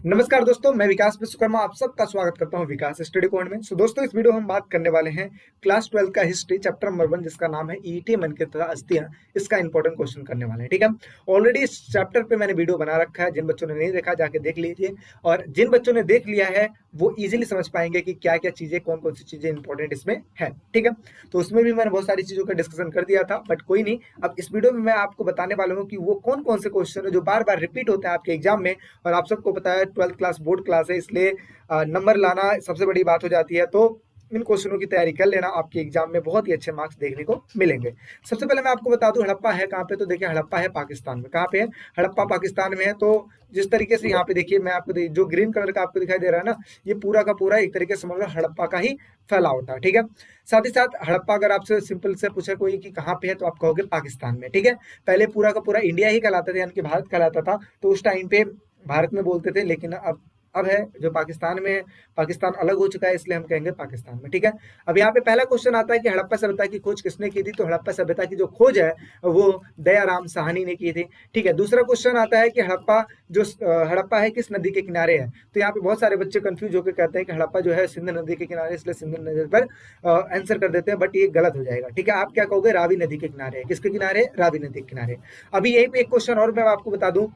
नमस्कार दोस्तों, मैं विकास विश्वकर्मा आप सबका स्वागत करता हूं विकास स्टडी पॉइंट में। दोस्तों, इस वीडियो में हम बात करने वाले हैं क्लास 12 का हिस्ट्री चैप्टर नंबर 1 जिसका नाम है ईटी मन के तथा अस्थियां। इसका इंपॉर्टेंट क्वेश्चन करने वाले हैं। ठीक है, ऑलरेडी इस चैप्टर पे मैंने वीडियो बना रखा है। जिन बच्चों ने नहीं देखा जाके देख लीजिए, और जिन बच्चों ने देख लिया है वो इजीली समझ पाएंगे कि क्या क्या चीजें, कौन कौन सी चीजें इंपॉर्टेंट इसमें है। ठीक है, तो उसमें भी मैंने बहुत सारी चीजों का डिस्कशन कर दिया था, बट कोई नहीं। अब इस वीडियो में मैं आपको बताने वाला हूँ कि वो कौन कौन से क्वेश्चन है जो बार बार रिपीट होते हैं आपके एग्जाम में। और आप सबको पता है 12th क्लास बोर्ड क्लास है, इसलिए नंबर लाना सबसे बड़ी बात हो जाती है। तो इन क्वेश्चनों की तैयारी कर लेना, आपके एग्जाम में बहुत ही अच्छे मार्क्स देखने को मिलेंगे। सबसे पहले मैं आपको बता दूं हड़प्पा है कहाँ पे। तो देखिए, हड़प्पा है पाकिस्तान में। कहाँ पे है? हड़प्पा पाकिस्तान में है। तो जिस तरीके से यहाँ पे देखिए, मैं आपको जो ग्रीन कलर का आपको दिखाई दे रहा है ना, ये पूरा का पूरा एक तरीके से समझ लो हड़प्पा का ही फैलाव था। ठीक है, साथ ही साथ हड़प्पा अगर आपसे सिंपल से पूछे कोई कि कहाँ पे है, तो आप कहोगे पाकिस्तान में। ठीक है, पहले पूरा का पूरा इंडिया ही कहलाता था, यानी कि भारत कहलाता था। तो उस टाइम पे भारत में बोलते थे, लेकिन अब है जो पाकिस्तान में है। पाकिस्तान अलग हो चुका है, इसलिए हम कहेंगे पाकिस्तान में। ठीक है, अब यहाँ पे पहला क्वेश्चन आता है कि हड़प्पा सभ्यता की खोज किसने की थी। तो हड़प्पा सभ्यता की जो खोज है वो दयाराम साहनी ने की थी। ठीक है, दूसरा क्वेश्चन आता है कि हड़प्पा है किस नदी के किनारे है। तो यहाँ पे बहुत सारे बच्चे कंफ्यूज होकर कहते हैं कि हड़प्पा जो है सिंध नदी के किनारे, इसलिए सिंध नदी पर आंसर कर देते हैं, बट ये गलत हो जाएगा। ठीक है, आप क्या कहोगे? रावी नदी के किनारे। किसके किनारे? रावी नदी के किनारे। अभी यही पे एक क्वेश्चन और मैं आपको बता दूं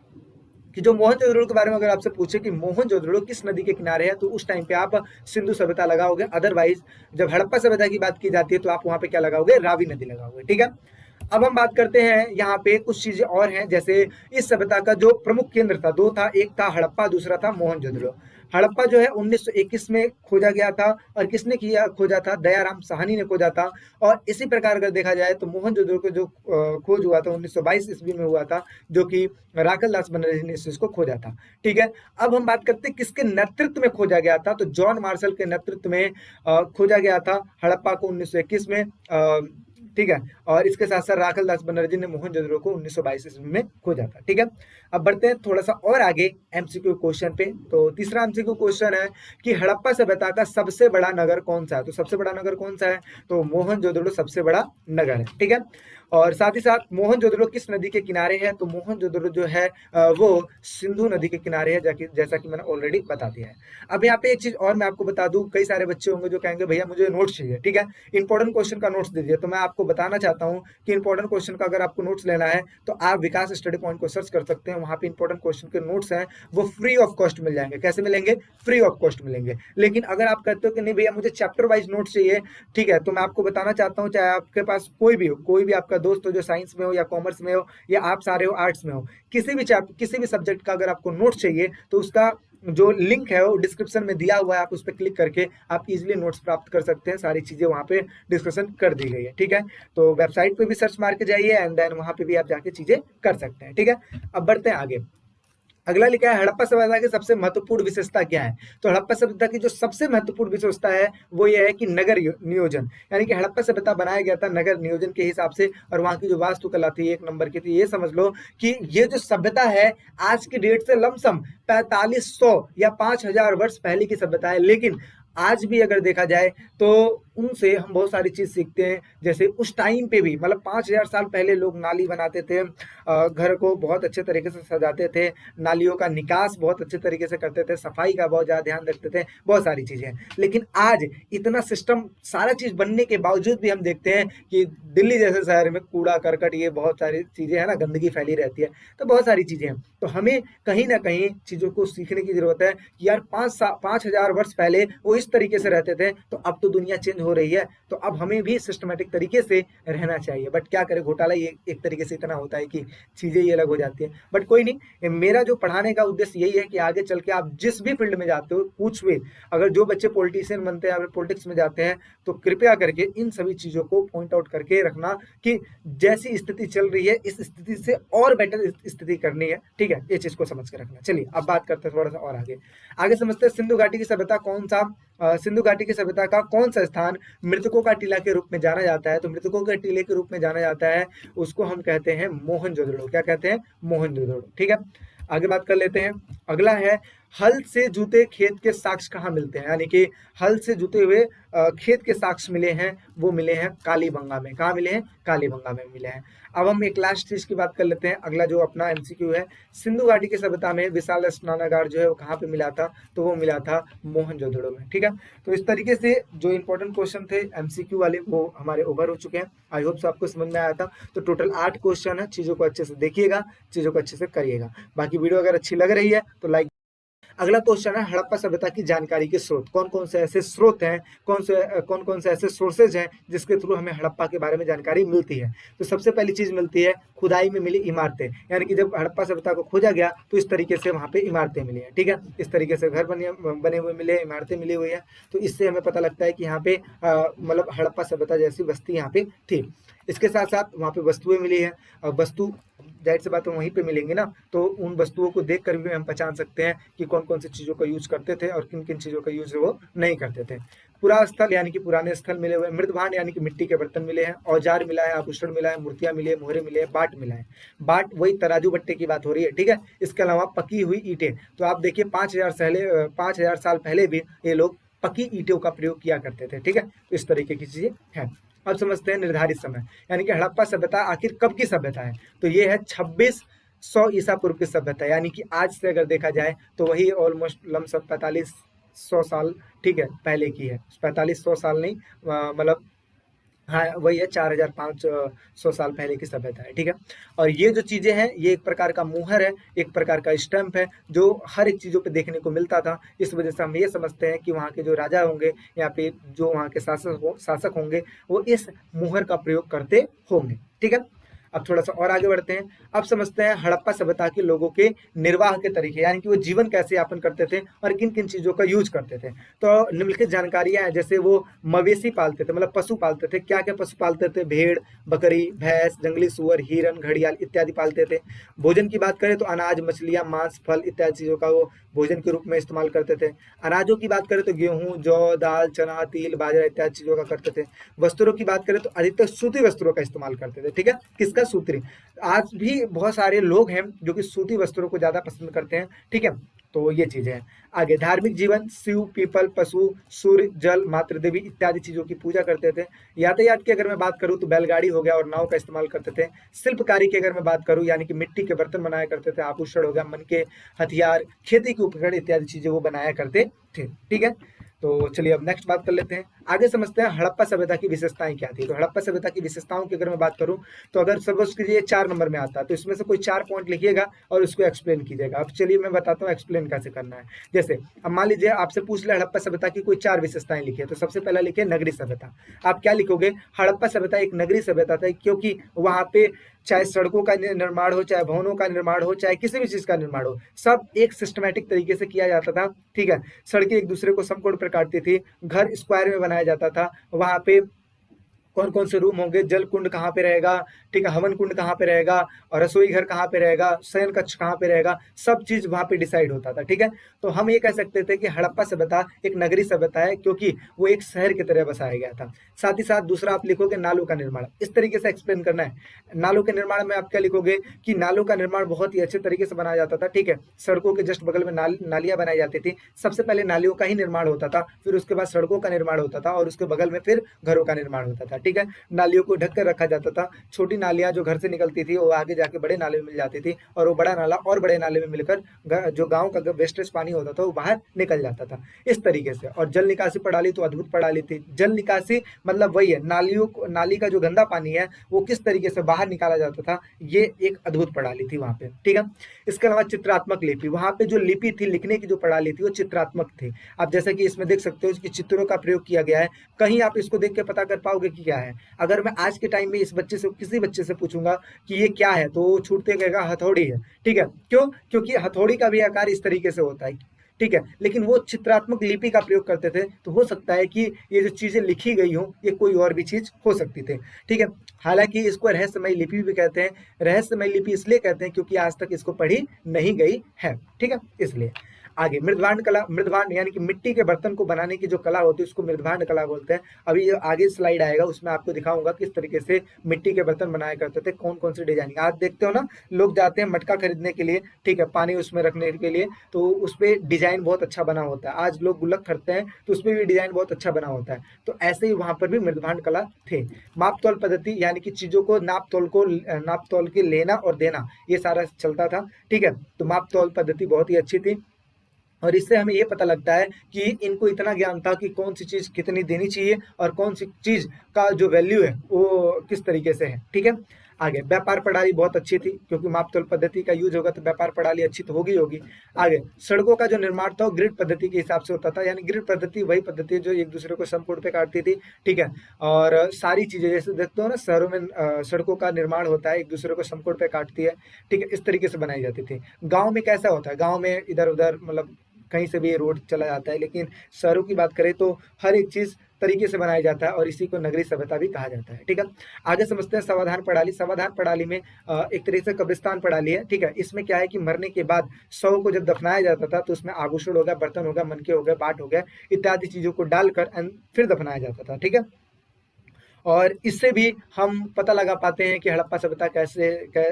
कि जो मोहनजोदड़ो के बारे में अगर आपसे पूछे कि मोहनजोदड़ो किस नदी के किनारे है, तो उस टाइम पे आप सिंधु सभ्यता लगाओगे। अदरवाइज जब हड़प्पा सभ्यता की बात की जाती है तो आप वहां पे क्या लगाओगे? रावी नदी लगाओगे। ठीक है, अब हम बात करते हैं यहाँ पे कुछ चीजें और हैं। जैसे इस सभ्यता का जो प्रमुख केंद्र था, दो था, एक था हड़प्पा, दूसरा था मोहनजोदड़ो। हड़प्पा जो है 1921 में खोजा गया था, और किसने किया खोजा था? दयाराम साहनी ने खोजा था। और इसी प्रकार अगर देखा जाए तो मोहनजोदड़ो को जो खोज हुआ था 1922 ईस्वी में हुआ था, जो कि राखल दास बनर्जी ने इस चीज को खोजा था। ठीक है, अब हम बात करते हैं किसके नेतृत्व में खोजा गया था। तो जॉन मार्शल के नेतृत्व में खोजा गया था हड़प्पा को 1921 में। ठीक है, और इसके साथ साथ राखल दास बनर्जी ने मोहनजोदड़ो को 1922 ईस्वी में खोजा था। ठीक है, अब बढ़ते हैं थोड़ा सा और आगे एमसीक्यू क्वेश्चन पे। तो तीसरा एमसीक्यू क्वेश्चन है कि हड़प्पा सभ्यता का सबसे बड़ा नगर कौन सा है। तो सबसे बड़ा नगर कौन सा है? तो मोहनजोदड़ो सबसे बड़ा नगर है। ठीक है, और साथ ही साथ मोहनजोदड़ो किस नदी के किनारे है। तो मोहनजोदड़ो जो है वो सिंधु नदी के किनारे है, जैसा कि मैंने ऑलरेडी बता दिया है। अब यहाँ पे एक चीज और मैं आपको बता दूं, कई सारे बच्चे होंगे जो कहेंगे भैया मुझे नोट्स चाहिए। ठीक है, इंपॉर्टेंट क्वेश्चन का नोट्स दीजिए। तो मैं आपको बताना चाहता हूँ कि इंपॉर्टेंट क्वेश्चन का अगर आपको नोट्स लेना है तो आप विकास स्टडी पॉइंट को सर्च कर सकते हैं। वहां पे इंपॉर्टेंट क्वेश्चन के नोट्स हैं, वो फ्री ऑफ कॉस्ट मिल जाएंगे। कैसे मिलेंगे? फ्री ऑफ कॉस्ट मिलेंगे। लेकिन अगर आप कहते हो कि नहीं भैया मुझे चैप्टर वाइज नोट्स चाहिए, ठीक है, तो मैं आपको बताना चाहता हूँ, चाहे आपके पास कोई भी हो, कोई भी आपका दोस्त हो जो साइंस में हो या कॉमर्स में हो, या आप सारे हो आर्ट्स में हो, किसी भी सब्जेक्ट का अगर आपको नोट्स चाहिए तो उसका जो लिंक है वो डिस्क्रिप्शन में दिया हुआ है। आप उस पर क्लिक करके आप इजीली नोट्स प्राप्त कर सकते हैं। सारी चीजें वहां पे डिस्कशन कर दी गई है। ठीक है, तो वेबसाइट पे भी सर्च मार के जाइए, एंड देन वहां पे भी आप जाके चीजें कर सकते हैं। ठीक है, अब बढ़ते हैं आगे। अगला लिखा है हड़प्पा सभ्यता की सबसे महत्वपूर्ण विशेषता क्या है। तो हड़प्पा सभ्यता की जो सबसे महत्वपूर्ण विशेषता है वो ये है कि नगर नियोजन, यानी कि हड़प्पा सभ्यता बनाया गया था नगर नियोजन के हिसाब से। और वहां की जो वास्तुकला थी एक नंबर की थी। ये समझ लो कि ये जो सभ्यता है आज की डेट से लमसम 4500 या 5000 वर्ष पहले की सभ्यता है। लेकिन आज भी अगर देखा जाए तो उनसे हम बहुत सारी चीज सीखते हैं। जैसे उस टाइम पे भी, मतलब 5000 साल पहले लोग नाली बनाते थे, घर को बहुत अच्छे तरीके से सजाते थे, नालियों का निकास बहुत अच्छे तरीके से करते थे, सफाई का बहुत ज्यादा ध्यान रखते थे, बहुत सारी चीजें। लेकिन आज इतना सिस्टम, सारा चीज बनने के बावजूद भी हम देखते हैं कि दिल्ली जैसे शहर में कूड़ा करकट, ये बहुत सारी चीजें है ना, गंदगी फैली रहती है। तो बहुत सारी चीजें हैं। तो हमें कहीं ना कहीं चीजों को सीखने की जरूरत है कि यार 5000 वर्ष पहले वो इस तरीके से रहते थे, तो अब तो दुनिया चेंज हो रही है, तो अब हमें भी सिस्टमेटिक तरीके से रहना चाहिए। बट क्या करें, घोटाला ये एक तरीके से इतना होता है कि चीजें ही अलग हो जाती है। बट कोई नहीं, मेरा जो पढ़ाने का उद्देश्य यही है कि आगे चल के आप जिस भी फील्ड में जाते हो, कुछ भी, अगर जो बच्चे पॉलिटिशियन बनते हैं, अगर पॉलिटिक्स में जाते हैं, तो कृपया करके इन सभी चीजों को पॉइंट आउट करके रखना कि जैसी स्थिति चल रही है इस स्थिति से और बेटर स्थिति करनी है। ठीक है, ये चीज को समझ के रखना। चलिए अब बात करते हैं थोड़ा सा और आगे। आगे समझते हैं सिंधु घाटी की सभ्यता कौन सा, सिंधु घाटी की सभ्यता का कौन सा स्थान मृतकों का टीला के रूप में जाना जाता है। तो मृतकों के टीले के रूप में जाना जाता है, उसको हम कहते हैं मोहनजोदड़ो। क्या कहते हैं? मोहनजोदड़ो। ठीक है, आगे बात कर लेते हैं। अगला है हल से जुते खेत के साक्ष्य कहाँ मिलते हैं, यानी कि हल से जुते हुए खेत के साक्ष्य मिले हैं, वो मिले हैं कालीबंगा में। कहाँ मिले हैं? कालीबंगा में मिले हैं। अब हम एक लास्ट चीज की बात कर लेते हैं, अगला जो अपना एमसीक्यू है, सिंधु घाटी की सभ्यता में विशाल स्नानागार जो है वो कहाँ पे मिला था, तो वो मिला था मोहनजोदड़ो में। ठीक है, तो इस तरीके से जो इंपॉर्टेंट क्वेश्चन थे एमसीक्यू वाले वो हमारे ओवर हो चुके हैं। आई होप सो आपको समझ में आया था। तो टोटल 8 क्वेश्चन है, चीजों को अच्छे से देखिएगा, चीजों को अच्छे से करिएगा। बाकी वीडियो अगर अच्छी लग रही है तो लाइक। अगला क्वेश्चन है हड़प्पा सभ्यता की जानकारी के स्रोत। कौन कौन से ऐसे स्रोत हैं, कौन कौन से ऐसे सोर्सेज हैं जिसके थ्रू हमें हड़प्पा के बारे में जानकारी मिलती है। तो सबसे पहली चीज मिलती है खुदाई में मिली इमारतें, यानी कि जब हड़प्पा सभ्यता को खोजा गया तो इस तरीके से वहां पे इमारतें मिली है। ठीक है, इस तरीके से घर बने हुए मिले, इमारतें मिली हुई है। तो इससे हमें पता लगता है कि यहाँ पे मतलब हड़प्पा सभ्यता जैसी बस्ती यहाँ पे थी। इसके साथ साथ वहाँ पे वस्तुएं मिली है, वस्तु जाहिर सी बात है वहीं पे मिलेंगे ना, तो उन वस्तुओं को देख कर भी हम पहचान सकते हैं कि कौन कौन सी चीजों का यूज करते थे और किन किन चीजों का यूज वो नहीं करते थे। पुरास्थल यानी कि पुराने स्थल मिले हुए, मृदभांड यानी कि मिट्टी के बर्तन मिले हैं, औजार मिला है, आभूषण मिला है, मूर्तियां मिली है, मोहरे मिले हैं, बाट मिला है। बाट वही तराजू बट्टे की बात हो रही है। ठीक है, इसके अलावा पकी हुई ईंटें, तो आप देखिए 5000 साल पहले भी ये लोग पकी ईंटों का प्रयोग किया करते थे। ठीक है, तो इस तरीके की चीजें हैं। अब समझते हैं निर्धारित समय, यानी कि हड़प्पा सभ्यता आखिर कब की सभ्यता है, तो ये है 2600 ईसा पूर्व की सभ्यता, यानी कि आज से अगर देखा जाए तो वही ऑलमोस्ट लमसम 4500 साल, ठीक है, पहले की है। 4500 साल नहीं, मतलब हाँ वही है, 4500 साल पहले की सभ्यता है। ठीक है, और ये जो चीजें हैं ये एक प्रकार का मुहर है, एक प्रकार का स्टैंप है जो हर एक चीजों पे देखने को मिलता था। इस वजह से हम ये समझते हैं कि वहाँ के जो राजा होंगे या फिर जो वहाँ के शासक होंगे वो इस मुहर का प्रयोग करते होंगे। ठीक है, अब थोड़ा सा और आगे बढ़ते हैं। अब समझते हैं हड़प्पा सभ्यता के लोगों के निर्वाह के तरीके, यानी कि वो जीवन कैसे यापन करते थे और किन किन चीजों का यूज करते थे। तो निम्नलिखित जानकारियां हैं, जैसे वो मवेशी पालते थे, मतलब पशु पालते थे। क्या क्या पशु पालते थे? भेड़, बकरी, भैंस, जंगली सुअर, हिरन, घड़ियाल इत्यादि पालते थे। भोजन की बात करें तो अनाज, मछलियां, मांस, फल इत्यादि चीजों का वो भोजन के रूप में इस्तेमाल करते थे। अनाजों की बात करें तो गेहूं, जौ, दाल, चना, तिल, बाजरा इत्यादि चीजों का करते थे। वस्त्रों की बात करें तो अधिकतर सूती वस्त्रों का इस्तेमाल करते थे। ठीक है, किसका? सूत्री। आज भी बहुत सारे लोग हैं जो कि सूती वस्त्रों को ज्यादा पसंद करते हैं। ठीक है, तो ये चीजें हैं। आगे धार्मिक जीवन, शिव, पीपल, पशु, सूर्य, जल, मातृ देवी इत्यादि चीजों की पूजा करते थे। यातायात की अगर मैं बात करूं तो बैलगाड़ी हो गया और नाव का इस्तेमाल करते थे। शिल्पकारी की अगर मैं बात करूं, यानी कि मिट्टी के बर्तन बनाया करते थे। आभूषण हो गया, मन के हथियार, खेती के उपकरण इत्यादि चीजें वो बनाया करते थे। ठीक है, तो चलिए अब नेक्स्ट बात कर लेते हैं। आगे समझते हैं हड़प्पा सभ्यता की विशेषताएं क्या थी। तो हड़प्पा सभ्यता की विशेषताओं की अगर मैं बात करूं तो अगर सपोज कीजिए 4 नंबर में आता है तो इसमें से कोई 4 पॉइंट लिखिएगा और उसको एक्सप्लेन कीजिएगा। अब चलिए मैं बताता हूँ एक्सप्लेन कैसे करना है। जैसे अब मान लीजिए आपसे पूछ ले हड़प्पा सभ्यता की कोई 4 विशेषताएं लिखिए, तो सबसे पहला लिखिए नगरी सभ्यता। आप क्या लिखोगे? हड़प्पा सभ्यता एक नगरी सभ्यता था, क्योंकि वहां पे चाहे सड़कों का निर्माण हो, चाहे भवनों का निर्माण हो, चाहे किसी भी चीज का निर्माण हो, सब एक सिस्टमैटिक तरीके से किया जाता था। ठीक है, सड़कें एक दूसरे को समकोण पर काटती थी, घर स्क्वायर में बनाया जाता था। वहां पे कौन कौन से रूम होंगे, जल कुंड कहाँ पे रहेगा, ठीक है, हवन कुंड कहाँ पे रहेगा, और रसोई घर कहाँ पे रहेगा, शयन कक्ष कहाँ पे रहेगा, सब चीज वहां पे डिसाइड होता था। ठीक है, तो हम ये कह सकते थे कि हड़प्पा सभ्यता एक नगरी सभ्यता है, क्योंकि वो एक शहर की तरह बसाया गया था। साथ ही साथ दूसरा आप लिखोगे नालों का निर्माण। इस तरीके से एक्सप्लेन करना है। नालों के निर्माण में आप क्या लिखोगे कि नालों का निर्माण बहुत ही अच्छे तरीके से बनाया जाता था। ठीक है, सड़कों के जस्ट बगल में नालियां बनाई जाती थी। सबसे पहले नालियों का ही निर्माण होता था, फिर उसके बाद सड़कों का निर्माण होता था, और उसके बगल में फिर घरों का निर्माण होता था। ठीक है, नालियों को ढक कर रखा जाता था। छोटी नालियां जो घर से निकलती थी वो आगे जाके बड़े नाले में मिल जाती थी, और वो बड़ा नाला और बड़े नाले में मिलकर जो गांव का वेस्टेज पानी होता था वो बाहर निकल जाता था, इस तरीके से। और जल निकासी प्रणाली तो अद्भुत प्रणाली थी। जल निकासी मतलब वही है, नाली का जो गंदा पानी है वो किस तरीके से बाहर निकाला जाता था, ये एक अद्भुत प्रणाली थी वहां पे। ठीक है, इसके अलावा चित्रात्मक लिपि, वहां पे जो लिपि थी, लिखने की जो प्रणाली थी वो चित्रात्मक थी। आप जैसे कि इसमें देख सकते हो कि चित्रों का प्रयोग किया गया है। कहीं आप इसको देख के पता कर पाओगे कि क्या है? अगर मैं आज के टाइम में इस बच्चे से, किसी बच्चे से पूछूंगा कि ये क्या है, तो छूटते कहेगा हथौड़ी है। ठीक है, क्यों? क्योंकि हथौड़ी का भी आकार इस तरीके से होता है। ठीक है, लेकिन वो चित्रात्मक लिपि का प्रयोग करते थे, तो हो सकता है कि ये जो चीजें लिखी गई हो ये कोई और भी चीज हो सकती थी। ठीक है, हालांकि इसको रहस्यमय लिपि भी कहते हैं। रहस्यमय लिपि इसलिए कहते हैं क्योंकि आज तक इसको पढ़ी नहीं गई है। ठीक है, इसलिए आगे मृदभांड कला, मृदभांड यानी कि मिट्टी के बर्तन को बनाने की जो कला होती है उसको मृदभांड कला बोलते हैं। अभी आगे स्लाइड आएगा उसमें आपको दिखाऊंगा किस तरीके से मिट्टी के बर्तन बनाया करते थे, कौन कौन सी डिजाइनिंग। आज देखते हो ना, लोग जाते हैं मटका खरीदने के लिए, ठीक है, पानी उसमें रखने के लिए, तो उस पर डिजाइन बहुत अच्छा बना होता है। आज लोग गुल्लक खरीदते हैं तो उसमें भी डिजाइन बहुत अच्छा बना होता है। तो ऐसे ही वहां पर भी मृदभांड कला थे। माप तौल पद्धति यानी कि चीजों को नाप तौल के लेना और देना, ये सारा चलता था, ठीक है। तो माप तौल पद्धति बहुत ही अच्छी थी और इससे हमें ये पता लगता है कि इनको इतना ज्ञान था कि कौन सी चीज कितनी देनी चाहिए और कौन सी चीज का जो वैल्यू है वो किस तरीके से है, ठीक है। आगे व्यापार प्रणाली बहुत अच्छी थी, क्योंकि मापतोल पद्धति का यूज होगा तो व्यापार प्रणाली अच्छी तो होगी होगी। आगे सड़कों का जो निर्माण था वो ग्रिड पद्धति के हिसाब से होता था, यानी ग्रिड पद्धति वही पद्धति है जो एक दूसरे को समकोण पे काटती थी, ठीक है। और सारी चीजें जैसे देखते हो ना, शहरों में सड़कों का निर्माण होता है, एक दूसरे को समकोण पे काटती है, ठीक है, इस तरीके से बनाई जाती थी। गाँव में कैसा होता है, गाँव में इधर उधर मतलब कहीं से भी रोड चला जाता है, लेकिन शहरों की बात करें तो हर एक चीज तरीके से बनाया जाता है और इसी को नगरीय सभ्यता भी कहा जाता है, ठीक है। आगे समझते हैं समाधान प्रणाली। समाधान प्रणाली में एक तरीके से कब्रिस्तान प्रणाली है, ठीक है। इसमें क्या है कि मरने के बाद शव को जब दफनाया जाता था तो उसमें आभूषण हो गया, बर्तन हो गया, मनके हो गए, बाट हो गया, इत्यादि चीजों को डालकर फिर दफनाया जाता था, ठीक है। और इससे भी हम पता लगा पाते हैं कि हड़प्पा सभ्यता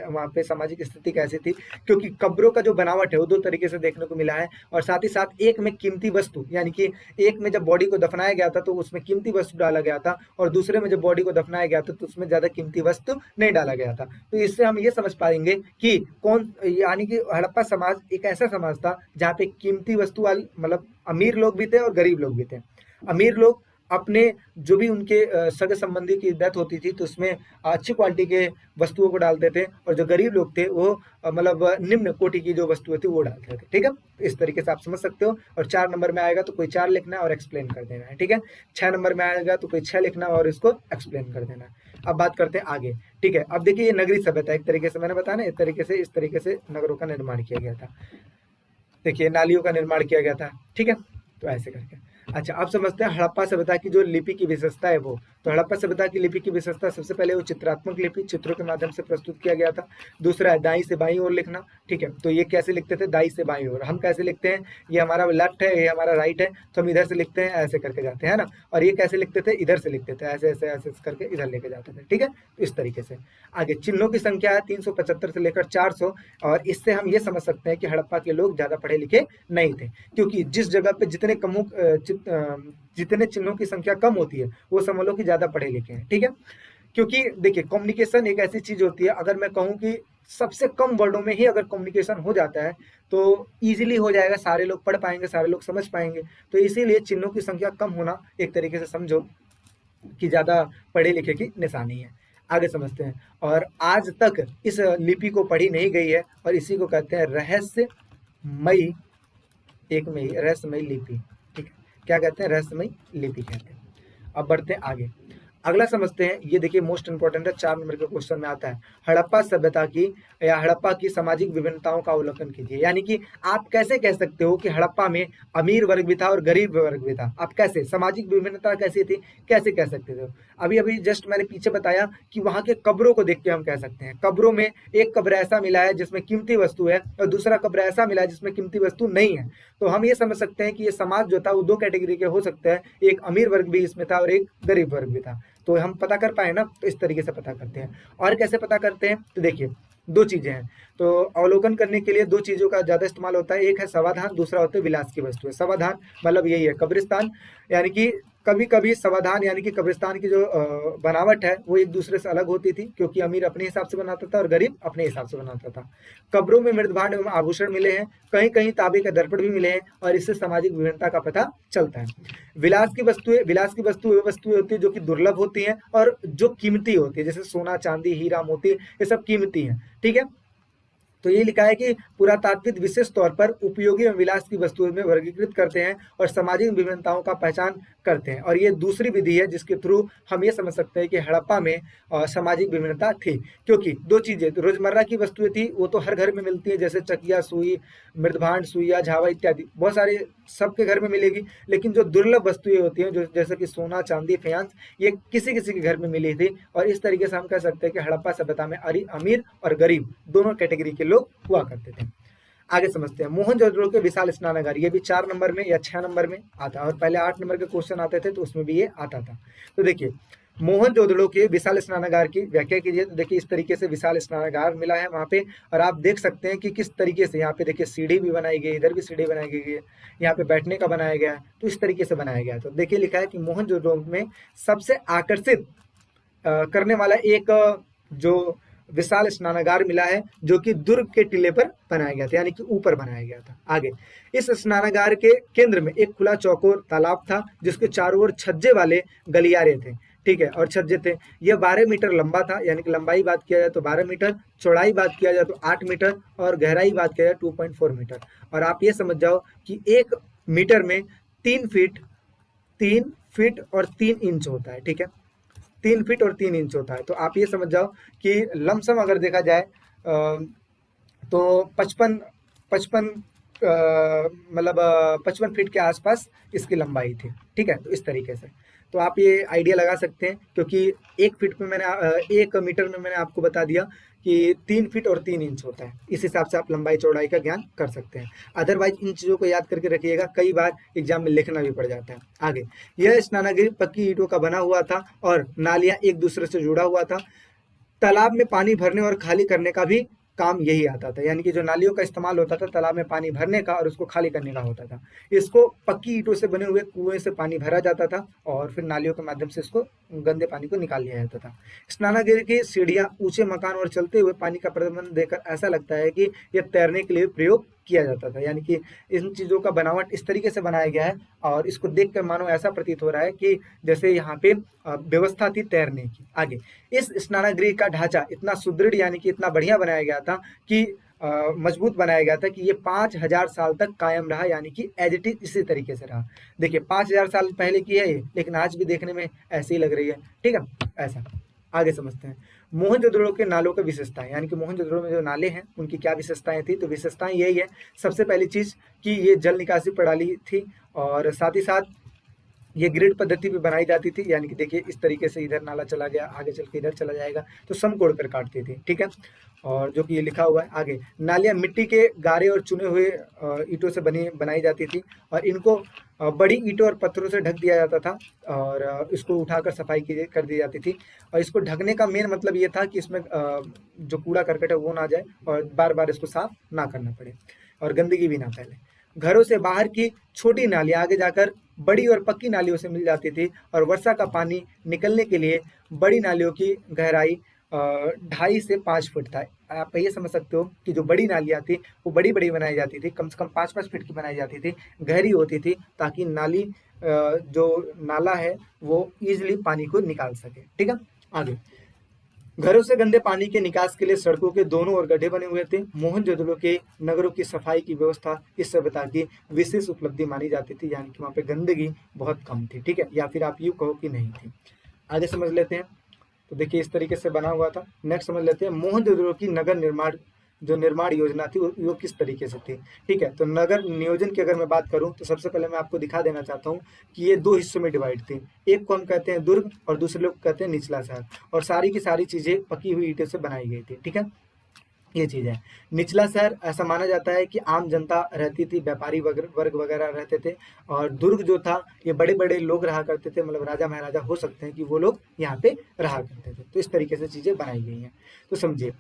वहाँ पे सामाजिक स्थिति कैसी थी, क्योंकि कब्रों का जो बनावट है वो दो तरीके से देखने को मिला है। और साथ ही साथ एक में कीमती वस्तु, यानी कि एक में जब बॉडी को दफनाया गया था तो उसमें कीमती वस्तु डाला गया था, और दूसरे में जब बॉडी को दफनाया गया था तो उसमें ज्यादा कीमती वस्तु नहीं डाला गया था। तो इससे हम ये समझ पाएंगे कि कौन, यानी कि हड़प्पा समाज एक ऐसा समाज था जहाँ पे कीमती वस्तु वाले मतलब अमीर लोग भी थे और गरीब लोग भी थे। अमीर लोग अपने जो भी उनके सगे संबंधी की डेथ होती थी तो उसमें अच्छी क्वालिटी के वस्तुओं को डालते थे, और जो गरीब लोग थे वो मतलब निम्न कोटि की जो वस्तुएं थी वो डालते थे, ठीक है। इस तरीके से आप समझ सकते हो। और 4 नंबर में आएगा तो कोई 4 लिखना है और एक्सप्लेन कर देना है, ठीक है। 6 नंबर में आएगा तो कोई 6 लिखना है और इसको एक्सप्लेन कर देना है। अब बात करते हैं आगे, ठीक है। अब देखिए ये नगरीय सभ्यता, एक तरीके से मैंने बताया ना, इस तरीके से नगरों का निर्माण किया गया था। देखिए नालियों का निर्माण किया गया था, ठीक है। तो ऐसे करके अच्छा, अब समझते हैं हड़प्पा सभ्यता की जो लिपि की विशेषता है वो। तो हड़प्पा सभ्यता की लिपि की विशेषता सबसे पहले वो चित्रात्मक लिपि, चित्रों के माध्यम से प्रस्तुत किया गया था। दूसरा है दाई से बाई ओर लिखना, ठीक है। तो ये कैसे लिखते थे, दाई से बाई ओर। हम कैसे लिखते हैं, ये हमारा लेफ्ट है, ये हमारा राइट है, तो हम इधर से लिखते हैं, ऐसे करके जाते हैं ना। और ये कैसे लिखते थे, इधर से लिखते थे, ऐसे ऐसे ऐसे करके इधर लेके जाते थे, ठीक है। इस तरीके से आगे चिन्हों की संख्या है 375 से लेकर 400, और इससे हम ये समझ सकते हैं कि हड़प्पा के लोग ज्यादा पढ़े लिखे नहीं थे, क्योंकि जिस जगह पे जितने चिन्हों की संख्या कम होती है वो समझ लो कि ज्यादा पढ़े लिखे हैं, ठीक है। क्योंकि देखिए कम्युनिकेशन एक ऐसी चीज होती है, अगर मैं कहूँ कि सबसे कम वर्डों में ही अगर कम्युनिकेशन हो जाता है तो इजीली हो जाएगा, सारे लोग पढ़ पाएंगे, सारे लोग समझ पाएंगे। तो इसीलिए चिन्हों की संख्या कम होना एक तरीके से समझो कि ज्यादा पढ़े लिखे की निशानी है। आगे समझते हैं। और आज तक इस लिपि को पढ़ी नहीं गई है और इसी को कहते हैं रहस्यमयी, एक में ही रहस्यमयी लिपि, ठीक है। क्या कहते हैं, रहस्यमयी लिपि कहते हैं। अब बढ़ते हैं आगे, अगला समझते हैं। ये देखिए मोस्ट इंपोर्टेंट है, 4 नंबर के क्वेश्चन में आता है। हड़प्पा सभ्यता की या हड़प्पा की सामाजिक विभिन्नताओं का अवलोकन कीजिए। यानी कि आप कैसे कह सकते हो कि हड़प्पा में अमीर वर्ग भी था और गरीब वर्ग भी था। आप कैसे, सामाजिक विभिन्नता कैसी थी, कैसे कह सकते थे। अभी अभी जस्ट मैंने पीछे बताया कि वहां के कब्रों को देख के हम कह सकते हैं। कब्रों में एक कब्र ऐसा मिला है जिसमें कीमती वस्तु है और दूसरा कब्र ऐसा मिला है जिसमें कीमती वस्तु नहीं है। तो हम ये समझ सकते हैं कि ये समाज जो था वो 2 कैटेगरी के हो सकते हैं, एक अमीर वर्ग भी इसमें था और एक गरीब वर्ग भी था। तो हम पता कर पाए ना, तो इस तरीके से पता करते हैं। और कैसे पता करते हैं, तो देखिए 2 चीजें हैं। तो अवलोकन करने के लिए 2 चीजों का ज्यादा इस्तेमाल होता है, एक है समाधान, दूसरा होता है विलास की वस्तुएं। समाधान मतलब यही है कब्रिस्तान, यानी कि कभी कभी समाधान यानी कि कब्रिस्तान की जो बनावट है वो एक दूसरे से अलग होती थी, क्योंकि अमीर अपने हिसाब से बनाता था और गरीब अपने हिसाब से बनाता था। कब्रों में मृदभांड एवं आभूषण मिले हैं, कहीं कहीं तांबे के दर्पण भी मिले हैं, और इससे सामाजिक विभिन्नता का पता चलता है। विलास की वस्तुएं वे वस्तुएं होती है जो कि दुर्लभ होती हैं और जो कीमती होती है, जैसे सोना, चांदी, हीरा, मोती, ये सब कीमती है, ठीक है। तो ये लिखा है कि पुरातात्विक विशेष तौर पर उपयोगी एवं विलास की वस्तुओं में वर्गीकृत करते हैं और सामाजिक विभिन्नताओं का पहचान करते हैं। और ये दूसरी विधि है जिसके थ्रू हम ये समझ सकते हैं कि हड़प्पा में सामाजिक विभिन्नता थी, क्योंकि 2 चीजें रोजमर्रा की वस्तुएं थी वो तो हर घर में मिलती है, जैसे चकिया, सुई, मृदभांड, सुइया, झावा इत्यादि बहुत सारे सबके घर में मिलेगी। लेकिन जो दुर्लभ वस्तुएं होती हैं, जो जैसे कि सोना, चांदी, फाइनेंस, ये किसी किसी के घर में मिली थी। और इस तरीके से हम कह सकते हैं कि हड़प्पा सभ्यता में अमीर और गरीब दोनों कैटेगरी के लोग हुआ करते थे। आगे समझते हैं। मोहनजोदड़ो के विशाल स्नानागार, ये भी 4 नंबर में या 6 नंबर में आता है, और पहले 8 नंबर के क्वेश्चन आते थे तो उसमें भी ये आता था। तो देखिए मोहनजोदड़ो के विशाल स्नानागार की व्याख्या कीजिए। तो देखिए इस तरीके से विशाल स्नानागार मिला है वहाँ पे, और आप देख सकते हैं कि किस तरीके से यहाँ पे देखिए सीढ़ी भी बनाई गई, इधर भी सीढ़ी बनाई गई है, यहाँ पे बैठने का बनाया गया है, तो इस तरीके से बनाया गया है। तो देखिए लिखा है कि मोहनजोदड़ो में सबसे आकर्षित करने वाला एक जो विशाल स्नानागार मिला है, जो कि दुर्ग के टीले पर बनाया गया था, यानी कि ऊपर बनाया गया था। आगे इस स्नानागार के केंद्र में एक खुला चौकोर तालाब था, जिसके चारों ओर छज्जे वाले गलियारे थे, ठीक है, और छज्जे थे। यह 12 मीटर लंबा था, यानी कि लंबाई बात किया जाए तो 12 मीटर, चौड़ाई बात किया जाए तो 8 मीटर, और गहराई बात किया जाए 2.4 मीटर। और आप ये समझ जाओ कि 1 मीटर में 3 फीट और 3 इंच होता है, ठीक है, 3 फीट और 3 इंच होता है। तो आप ये समझ जाओ कि लमसम अगर देखा जाए तो 55 मतलब 55 फीट के आसपास इसकी लंबाई थी, ठीक है। तो इस तरीके से तो आप ये आइडिया लगा सकते हैं, क्योंकि 1 फीट में मैंने 1 मीटर में मैंने आपको बता दिया कि 3 फीट और 3 इंच होता है। इस हिसाब से आप लंबाई चौड़ाई का ज्ञान कर सकते हैं। अदरवाइज इन चीज़ों को याद करके रखिएगा, कई बार एग्जाम में लिखना भी पड़ जाता है। आगे यह स्नानागार पक्की ईंटों का बना हुआ था और नालियां एक दूसरे से जुड़ा हुआ था। तालाब में पानी भरने और खाली करने का भी काम यही आता था, यानी कि जो नालियों का इस्तेमाल होता था तालाब में पानी भरने का और उसको खाली करने का होता था। इसको पक्की ईंटों से बने हुए कुएं से पानी भरा जाता था और फिर नालियों के माध्यम से इसको गंदे पानी को निकाल लिया जाता था। स्नानागार की सीढ़ियां, ऊंचे मकान और चलते हुए पानी का प्रबंध देखकर ऐसा लगता है कि यह तैरने के लिए प्रयोग किया जाता था, यानी कि इन चीज़ों का बनावट इस तरीके से बनाया गया है और इसको देखकर मानो ऐसा प्रतीत हो रहा है कि जैसे यहाँ पे व्यवस्था थी तैरने की। आगे इस स्नानगृह का ढांचा इतना सुदृढ़, यानी कि इतना बढ़िया बनाया गया था कि मजबूत बनाया गया था कि ये 5000 साल तक कायम रहा, यानी कि एज इट इज इसी तरीके से रहा। देखिए 5000 साल पहले की है ये, लेकिन आज भी देखने में ऐसी ही लग रही है, ठीक है। ऐसा आगे समझते हैं। मोहनजोदड़ो के नालों की विशेषताएं, यानी कि मोहनजोदड़ो में जो नाले हैं उनकी क्या विशेषताएं थी। तो विशेषताएं यही है, सबसे पहली चीज कि ये जल निकासी प्रणाली थी, और साथ ही साथ ये ग्रिड पद्धति भी बनाई जाती थी, यानी कि देखिए इस तरीके से इधर नाला चला गया, आगे चल के इधर चला जाएगा, तो समकोण कर काटती थी, ठीक है। और जो कि ये लिखा हुआ है आगे, नालियां मिट्टी के गारे और चुने हुए ईंटों से बनाई जाती थी, और इनको बड़ी ईंटों और पत्थरों से ढक दिया जाता था, और इसको उठाकर सफाई कर दी जाती थी। और इसको ढकने का मेन मतलब ये था कि इसमें जो कूड़ा करकट है वो ना जाए और बार बार इसको साफ ना करना पड़े और गंदगी भी ना फैले। घरों से बाहर की छोटी नालियां आगे जाकर बड़ी और पक्की नालियों से मिल जाती थी, और वर्षा का पानी निकलने के लिए बड़ी नालियों की गहराई 2.5 से 5 फुट था। आप ये समझ सकते हो कि जो बड़ी नालियां थी वो बड़ी बड़ी बनाई जाती थी, कम से कम 5-5 फीट की बनाई जाती थी, गहरी होती थी, ताकि नाली जो नाला है वो इजिली पानी को निकाल सके, ठीक है। आगे घरों से गंदे पानी के निकास के लिए सड़कों के दोनों ओर गड्ढे बने हुए थे। मोहनजोदड़ो के नगरों की सफाई की व्यवस्था इस सभ्यता की विशेष उपलब्धि मानी जाती थी, यानी कि वहाँ पे गंदगी बहुत कम थी, ठीक है, या फिर आप यूँ कहो कि नहीं थी। आगे समझ लेते हैं। तो देखिए इस तरीके से बना हुआ था। नेक्स्ट समझ लेते हैं मोहनजोदड़ो की नगर निर्माण जो निर्माण योजना थी वो किस तरीके से थी, ठीक है। तो नगर नियोजन की अगर मैं बात करूं तो सबसे पहले मैं आपको दिखा देना चाहता हूं कि ये 2 हिस्सों में डिवाइड थी। एक को हम कहते हैं दुर्ग और दूसरे लोग कहते हैं निचला शहर, और सारी की सारी चीजें पकी हुई ईंटों से बनाई गई थी, ठीक है। ये चीज है। निचला शहर ऐसा माना जाता है कि आम जनता रहती थी, व्यापारी वर्ग वगैरह रहते थे, और दुर्ग जो था ये बड़े बड़े लोग रहा करते थे, मतलब राजा महाराजा हो सकते हैं कि वो लोग यहाँ पे रहा करते थे। तो इस तरीके से चीजें बनाई गई हैं। तो समझिए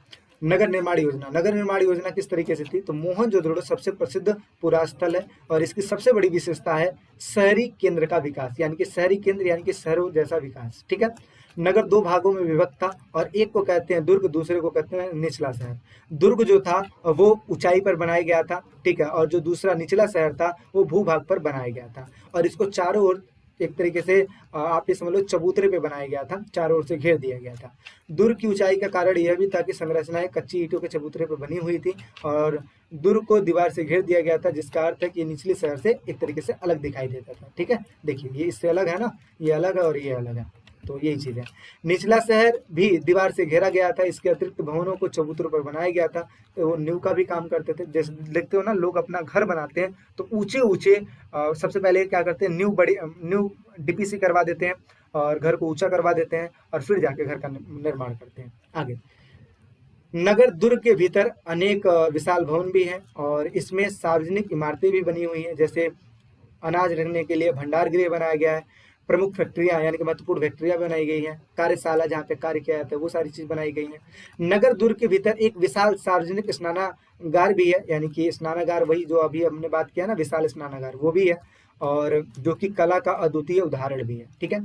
नगर निर्माण योजना, नगर निर्माण योजना किस तरीके से थी। तो मोहनजोदड़ो सबसे प्रसिद्ध पुरास्थल है, और इसकी सबसे बड़ी विशेषता है शहरी केंद्र का विकास, यानी कि शहरी केंद्र यानी कि शहरों जैसा विकास, ठीक है। नगर 2 भागों में विभक्त था, और एक को कहते हैं दुर्ग, दूसरे को कहते हैं निचला शहर। दुर्ग जो था वो ऊंचाई पर बनाया गया था, ठीक है, और जो दूसरा निचला शहर था वो भूभाग पर बनाया गया था, और इसको चारों ओर एक तरीके से आप ये समझ लो चबूतरे पे बनाया गया था, चारों ओर से घेर दिया गया था। दुर्ग की ऊंचाई का कारण यह भी था कि संरचनाएं कच्ची ईंटों के चबूतरे पर बनी हुई थी, और दुर्ग को दीवार से घेर दिया गया था, जिसका अर्थ है कि निचले शहर से एक तरीके से अलग दिखाई देता था, ठीक है। देखिए ये इससे अलग है ना, ये अलग है और ये अलग है, तो यही चीज है। निचला शहर भी दीवार से घेरा गया था, इसके अतिरिक्त भवनों को चबूतरों पर बनाया गया था। तो वो नींव का भी काम करते थे। जैसे देखते हो ना लोग अपना घर बनाते हैं तो ऊंचे ऊंचे सबसे पहले क्या करते हैं, नींव डीपीसी करवा देते हैं और घर को ऊंचा करवा देते हैं, और फिर जाके घर का निर्माण करते हैं। आगे नगर दुर्ग के भीतर अनेक विशाल भवन भी हैं और इसमें सार्वजनिक इमारतें भी बनी हुई हैं, जैसे अनाज रखने के लिए भंडार गृह बनाया गया है, प्रमुख फैक्ट्रियां यानी कि महत्वपूर्ण फैक्ट्रियां बनाई गई हैं, कार्यशाला जहाँ पे कार्य किया जाता है वो सारी चीज बनाई गई हैं। नगर दुर्ग के भीतर एक विशाल सार्वजनिक स्नानागार भी है, यानी कि स्नानागार वही जो अभी हमने बात किया ना, विशाल स्नानागार, वो भी है, और जो कि कला का अद्वितीय उदाहरण भी है। ठीक है,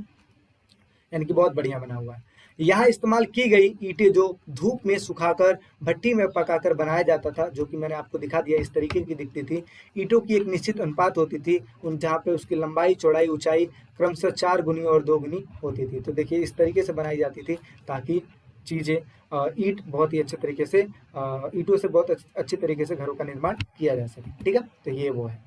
यानी कि बहुत बढ़िया बना हुआ है। यहाँ इस्तेमाल की गई ईंटें जो धूप में सुखाकर भट्टी में पकाकर बनाया जाता था, जो कि मैंने आपको दिखा दिया, इस तरीके की दिखती थी। ईंटों की एक निश्चित अनुपात होती थी उन, जहाँ पे उसकी लंबाई चौड़ाई ऊंचाई क्रमशः 4 गुनी और 2 गुनी होती थी। तो देखिए इस तरीके से बनाई जाती थी ताकि चीजें ईंट बहुत ही अच्छे तरीके से ईंटों से बहुत अच्छे तरीके से घरों का निर्माण किया जा सके। ठीक है, तो ये वो है,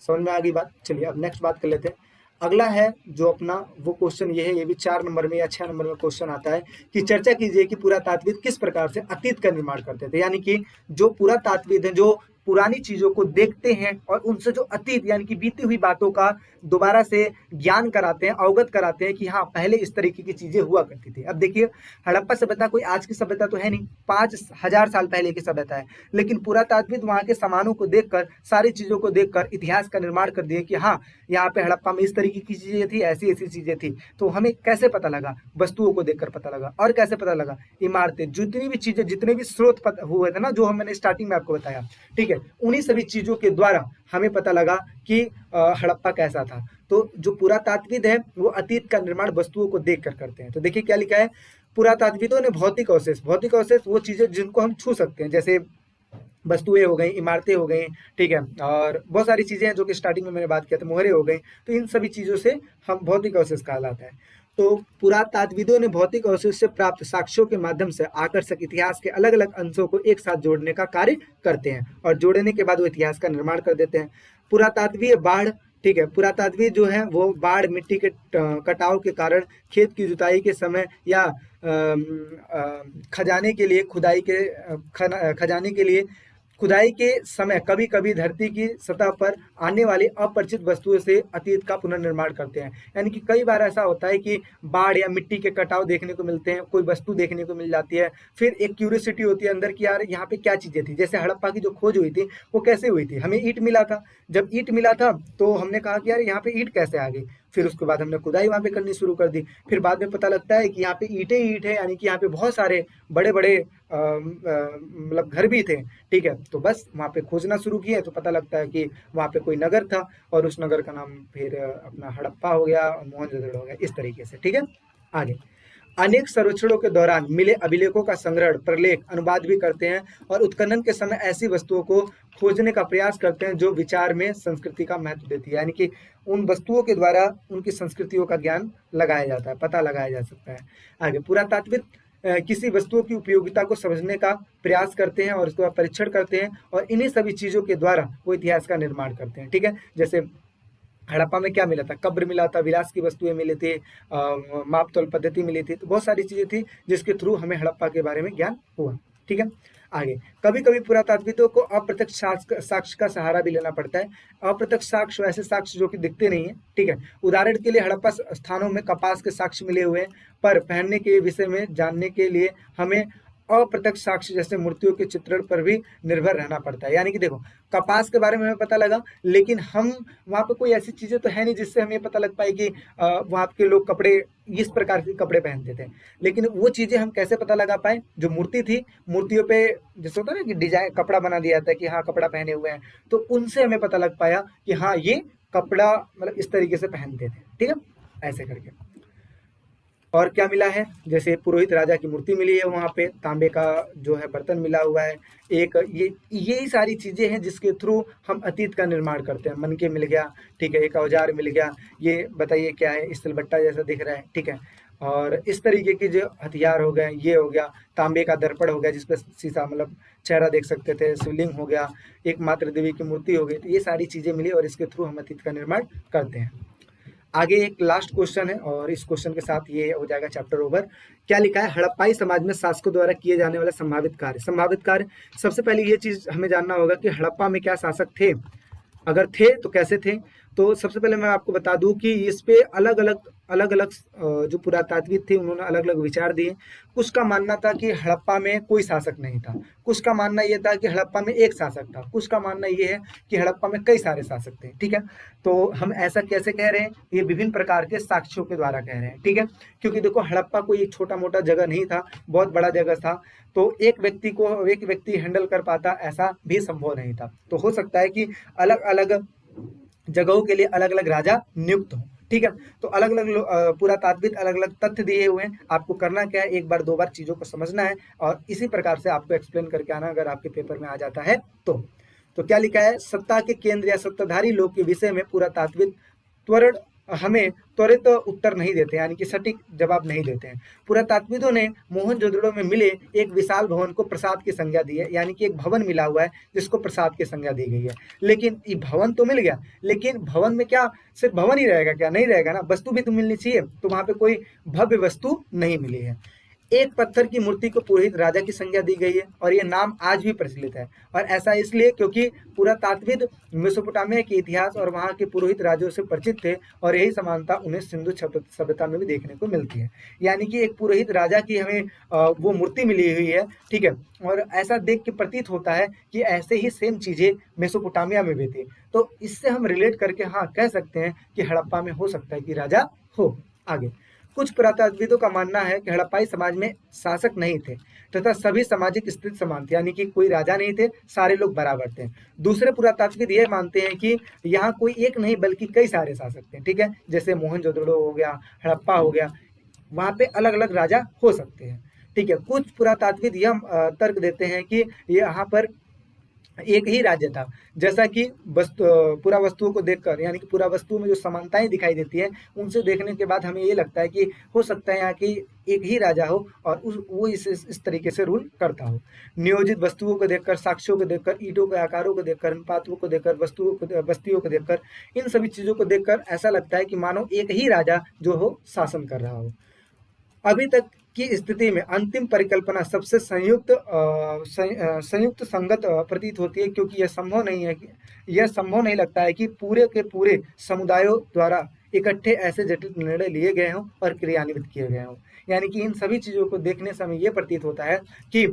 समझ में आ गई बात। चलिए अब नेक्स्ट बात कर लेते हैं। अगला है जो अपना वो क्वेश्चन ये है, ये भी 4 नंबर में या 6 नंबर में क्वेश्चन आता है कि चर्चा कीजिए कि पुरातात्विक किस प्रकार से अतीत का निर्माण करते थे। यानी कि जो पुरातात्विक है, जो पुरानी चीजों को देखते हैं और उनसे जो अतीत यानी कि बीती हुई बातों का दोबारा से ज्ञान कराते हैं, अवगत कराते हैं कि हाँ पहले इस तरीके की चीजें हुआ करती थी। अब देखिए हड़प्पा सभ्यता कोई आज की सभ्यता तो है नहीं, 5000 साल पहले की सभ्यता है, लेकिन पुरातात्विक वहां के सामानों को देखकर, सारी चीजों को देखकर इतिहास का निर्माण कर दिए कि हाँ यहाँ पे हड़प्पा में इस तरीके की चीजें थी, ऐसी ऐसी चीजें थी। तो हमें कैसे पता लगा? वस्तुओं को देखकर पता लगा। और कैसे पता लगा? इमारतें, जितनी भी चीजें, जितने भी स्रोत हुए थे ना, जो मैंने स्टार्टिंग में आपको बताया, ठीक है, उन्हीं सभी चीजों के द्वारा हमें पता लगा कि हड़प्पा कैसा था। तो जो पुरातात्विद है वो अतीत का निर्माण वस्तुओं को देखकर करते हैं। तो देखिए क्या लिखा है, पुरातात्विदों ने भौतिक अवशेष, भौतिक अवशेष वो चीजें जिनको हम छू सकते हैं, जैसे वस्तुएं हो गई, इमारतें हो गई, ठीक है, और बहुत सारी चीजें हैं जो कि स्टार्टिंग में मैंने बात किया था, मोहरे हो गई, तो इन सभी चीजों से हम भौतिक अवशेष कहलाता है। तो पुरातात्विदों ने भौतिक अवशेष से प्राप्त साक्ष्यों के माध्यम से आकर्षक इतिहास के अलग अलग अंशों को एक साथ जोड़ने का कार्य करते हैं और जोड़ने के बाद वो इतिहास का निर्माण कर देते हैं। पुरातात्वीय बाढ़, ठीक है, पुरातात्विक जो है वो बाढ़, मिट्टी के कटाव के कारण खेत की जुताई के समय या खजाने के लिए खुदाई के खजाने के लिए खुदाई के समय कभी कभी धरती की सतह पर आने वाली अपरिचित वस्तुओं से अतीत का पुनर्निर्माण करते हैं। यानी कि कई बार ऐसा होता है कि बाढ़ या मिट्टी के कटाव देखने को मिलते हैं, कोई वस्तु देखने को मिल जाती है, फिर एक क्यूरियोसिटी होती है अंदर कि यार यहाँ पे क्या चीजें थी। जैसे हड़प्पा की जो खोज हुई थी वो कैसे हुई थी, हमें ईंट मिला था, जब ईंट मिला था तो हमने कहा कि यार यहाँ पे ईंट कैसे आ गई, फिर उसके बाद हमने खुदाई वहां पे करनी शुरू कर दी, फिर बाद में पता लगता है कि यहाँ पे ईंटें ईंट है, यानी कि यहाँ पे बहुत सारे बड़े बड़े मतलब घर भी थे, ठीक है। तो बस वहाँ पे खोजना शुरू किए तो पता लगता है कि वहाँ पे कोई नगर था और उस नगर का नाम फिर अपना हड़प्पा हो गया और मोहनजोदड़ो हो गया, इस तरीके से। ठीक है, आगे अनेक सर्वेक्षणों के दौरान मिले अभिलेखों का संग्रहण, प्रलेख, अनुवाद भी करते हैं और उत्खनन के समय ऐसी वस्तुओं को खोजने का प्रयास करते हैं जो विचार में संस्कृति का महत्व देती है। यानी कि उन वस्तुओं के द्वारा उनकी संस्कृतियों का ज्ञान लगाया जाता है, पता लगाया जा सकता है। आगे पुरातात्विक किसी वस्तुओं की उपयोगिता को समझने का प्रयास करते हैं और उसका परीक्षण करते हैं और इन्हीं सभी चीजों के द्वारा वो इतिहास का निर्माण करते हैं। ठीक है, जैसे हड़प्पा में क्या मिला था, कब्र मिला था, विलास की वस्तुएं मिली थी, माप तौल पद्धति मिली थी, तो बहुत सारी चीजें थी जिसके थ्रू हमें हड़प्पा के बारे में ज्ञान हुआ। ठीक है, आगे कभी कभी पुरातात्विकों को अप्रत्यक्ष साक्ष्य का सहारा भी लेना पड़ता है। अप्रत्यक्ष साक्ष्य वैसे साक्ष्य जो कि दिखते नहीं है, ठीक है। उदाहरण के लिए हड़प्पा स्थानों में कपास के साक्ष्य मिले हुए हैं, पर पहनने के विषय में जानने के लिए हमें अप्रत्यक्ष साक्ष्य जैसे मूर्तियों के चित्रण पर भी निर्भर रहना पड़ता है। यानी कि देखो कपास के बारे में हमें पता लगा, लेकिन हम वहाँ पे कोई ऐसी चीजें तो है नहीं जिससे हमें पता लग पाए कि वहाँ के लोग कपड़े इस प्रकार के कपड़े पहनते थे। लेकिन वो चीजें हम कैसे पता लगा पाए, जो मूर्ति थी, मूर्तियों पे जैसे होता है ना कि डिजाइन कपड़ा बना दिया जाता है कि हाँ कपड़ा पहने हुए हैं, तो उनसे हमें पता लग पाया कि हाँ ये कपड़ा मतलब इस तरीके से पहनते थे। ठीक है, ऐसे करके। और क्या मिला है, जैसे पुरोहित राजा की मूर्ति मिली है, वहाँ पे तांबे का जो है बर्तन मिला हुआ है, एक ये सारी चीजें हैं जिसके थ्रू हम अतीत का निर्माण करते हैं। मनके मिल गया, ठीक है, एक औजार मिल गया, ये बताइए क्या है, इस सिलबट्टा जैसा दिख रहा है, ठीक है। और इस तरीके के जो हथियार हो गए, ये हो गया, तांबे का दर्पण हो गया जिसपे शीशा मतलब चेहरा देख सकते थे, शिवलिंग हो गया, एक मात्र देवी की मूर्ति हो गई, तो ये सारी चीजें मिली और इसके थ्रू हम अतीत का निर्माण करते हैं। आगे एक लास्ट क्वेश्चन है और इस क्वेश्चन के साथ ये हो जाएगा चैप्टर ओवर। क्या लिखा है, हड़प्पाई समाज में शासकों द्वारा किए जाने वाले संभावित कार्य। संभावित कार्य, सबसे पहले ये चीज हमें जानना होगा कि हड़प्पा में क्या शासक थे, अगर थे तो कैसे थे। तो सबसे पहले मैं आपको बता दूं कि इस पे अलग अलग जो पुरातात्विक थे उन्होंने अलग अलग विचार दिए। कुछ का मानना था कि हड़प्पा में कोई शासक नहीं था, कुछ का मानना ये था कि हड़प्पा में एक शासक था, कुछ का मानना ये है कि हड़प्पा में कई सारे शासक थे। ठीक है, तो हम ऐसा कैसे कह रहे हैं, ये विभिन्न प्रकार के साक्ष्यों के द्वारा कह रहे हैं। ठीक है, क्योंकि देखो हड़प्पा कोई एक छोटा मोटा जगह नहीं था, बहुत बड़ा जगह था, तो एक व्यक्ति हैंडल कर पाता ऐसा भी संभव नहीं था। तो हो सकता है कि अलग अलग जगहों के लिए अलग अलग राजा नियुक्त हो। ठीक है, तो अलग अलग पुरातात्विक अलग अलग तथ्य दिए हुए हैं। आपको करना क्या है, एक बार दो बार चीजों को समझना है और इसी प्रकार से आपको एक्सप्लेन करके आना अगर आपके पेपर में आ जाता है तो क्या लिखा है, सत्ता के केंद्र या सत्ताधारी लोग के विषय में पुरातात्विक त्वरण हमें त्वरित उत्तर नहीं देते, यानी कि सटीक जवाब नहीं देते हैं। पुरातात्विकों ने मोहनजोदड़ो में मिले एक विशाल भवन को प्रसाद की संज्ञा दी है, यानी कि एक भवन मिला हुआ है जिसको प्रसाद की संज्ञा दी गई है। लेकिन ये भवन तो मिल गया, लेकिन भवन में क्या सिर्फ भवन ही रहेगा क्या, नहीं रहेगा ना, वस्तु भी तो मिलनी चाहिए। तो वहां पे कोई भव्य वस्तु नहीं मिली है। एक पत्थर की मूर्ति को पुरोहित राजा की संज्ञा दी गई है और ये नाम आज भी प्रचलित है। और ऐसा इसलिए क्योंकि पुरातात्विक मेसोपोटामिया के इतिहास और वहां के पुरोहित राजों से परिचित थे और यही समानता उन्हें सिंधु सभ्यता में भी देखने को मिलती है। यानी कि एक पुरोहित राजा की हमें वो मूर्ति मिली हुई है। ठीक है, और ऐसा देख के प्रतीत होता है कि ऐसे ही सेम चीजें मेसोपोटामिया में भी थी। तो इससे हम रिलेट करके हाँ कह सकते हैं कि हड़प्पा में हो सकता है कि राजा हो। आगे कुछ पुरातात्विदों का मानना है कि हड़प्पाई समाज में शासक नहीं थे तथा सभी सामाजिक स्थिति समान थी, यानी कि कोई राजा नहीं थे, सारे लोग बराबर थे। दूसरे पुरातात्विद यह मानते हैं कि यहाँ कोई एक नहीं बल्कि कई सारे शासक थे। ठीक है, जैसे मोहनजोदड़ो हो गया, हड़प्पा हो गया, वहां पे अलग अलग राजा हो सकते हैं। ठीक है, कुछ पुरातात्विद यह तर्क देते हैं कि यहाँ पर एक ही राज्य था, जैसा कि पूरा वस्तुओं को देखकर, यानी कि पूरा वस्तुओं में जो समानताएं दिखाई देती है उनसे देखने के बाद हमें ये लगता है कि हो सकता है यहाँ की एक ही राजा हो और वो इस तरीके से रूल करता हो। नियोजित वस्तुओं को देखकर, साक्ष्यों को देखकर, ईंटों के आकारों को देखकर, अनुपातों को देखकर, बस्तियों को देखकर, इन सभी चीजों को देखकर ऐसा लगता है कि मानो एक ही राजा जो हो शासन कर रहा हो। अभी तक की स्थिति में अंतिम परिकल्पना सबसे संयुक्त संगत प्रतीत होती है, क्योंकि यह संभव नहीं लगता है कि पूरे के पूरे समुदायों द्वारा इकट्ठे ऐसे जटिल निर्णय लिए गए हों और क्रियान्वित किए गए हों। यानी कि इन सभी चीजों को देखने से हमें यह प्रतीत होता है कि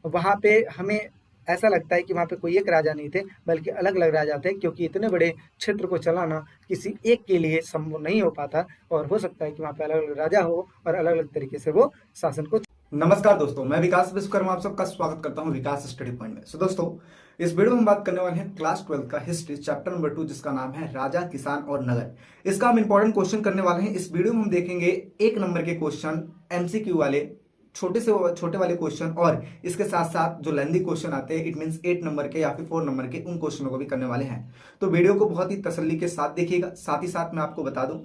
वहां पे हमें ऐसा लगता है कि वहां पे कोई एक राजा नहीं थे बल्कि अलग अलग राजा थे, क्योंकि इतने बड़े क्षेत्र को चलाना किसी एक के लिए संभव नहीं हो पाता और हो सकता है कि वहां पे अलग अलग राजा हो और अलग अलग तरीके से वो शासन को। नमस्कार दोस्तों, मैं विकास विश्वकर्मा आप सबका स्वागत करता हूं विकास स्टडी पॉइंट में। दोस्तों इस वीडियो में हम बात करने वाले हैं क्लास 12 का हिस्ट्री चैप्टर नंबर 2, जिसका नाम है राजा, किसान और नगर। इसका हम इंपॉर्टेंट क्वेश्चन करने वाले हैं। इस वीडियो में हम देखेंगे 1 नंबर के क्वेश्चन, एमसीक्यू वाले छोटे से छोटे वाले क्वेश्चन, और इसके साथ साथ जो लेंथी क्वेश्चन आते हैं, इट मींस 8 नंबर के या फिर 4 नंबर के, उन क्वेश्चनों को भी करने वाले हैं। तो वीडियो को बहुत ही तसल्ली के साथ देखिएगा। साथ ही साथ मैं आपको बता दूं,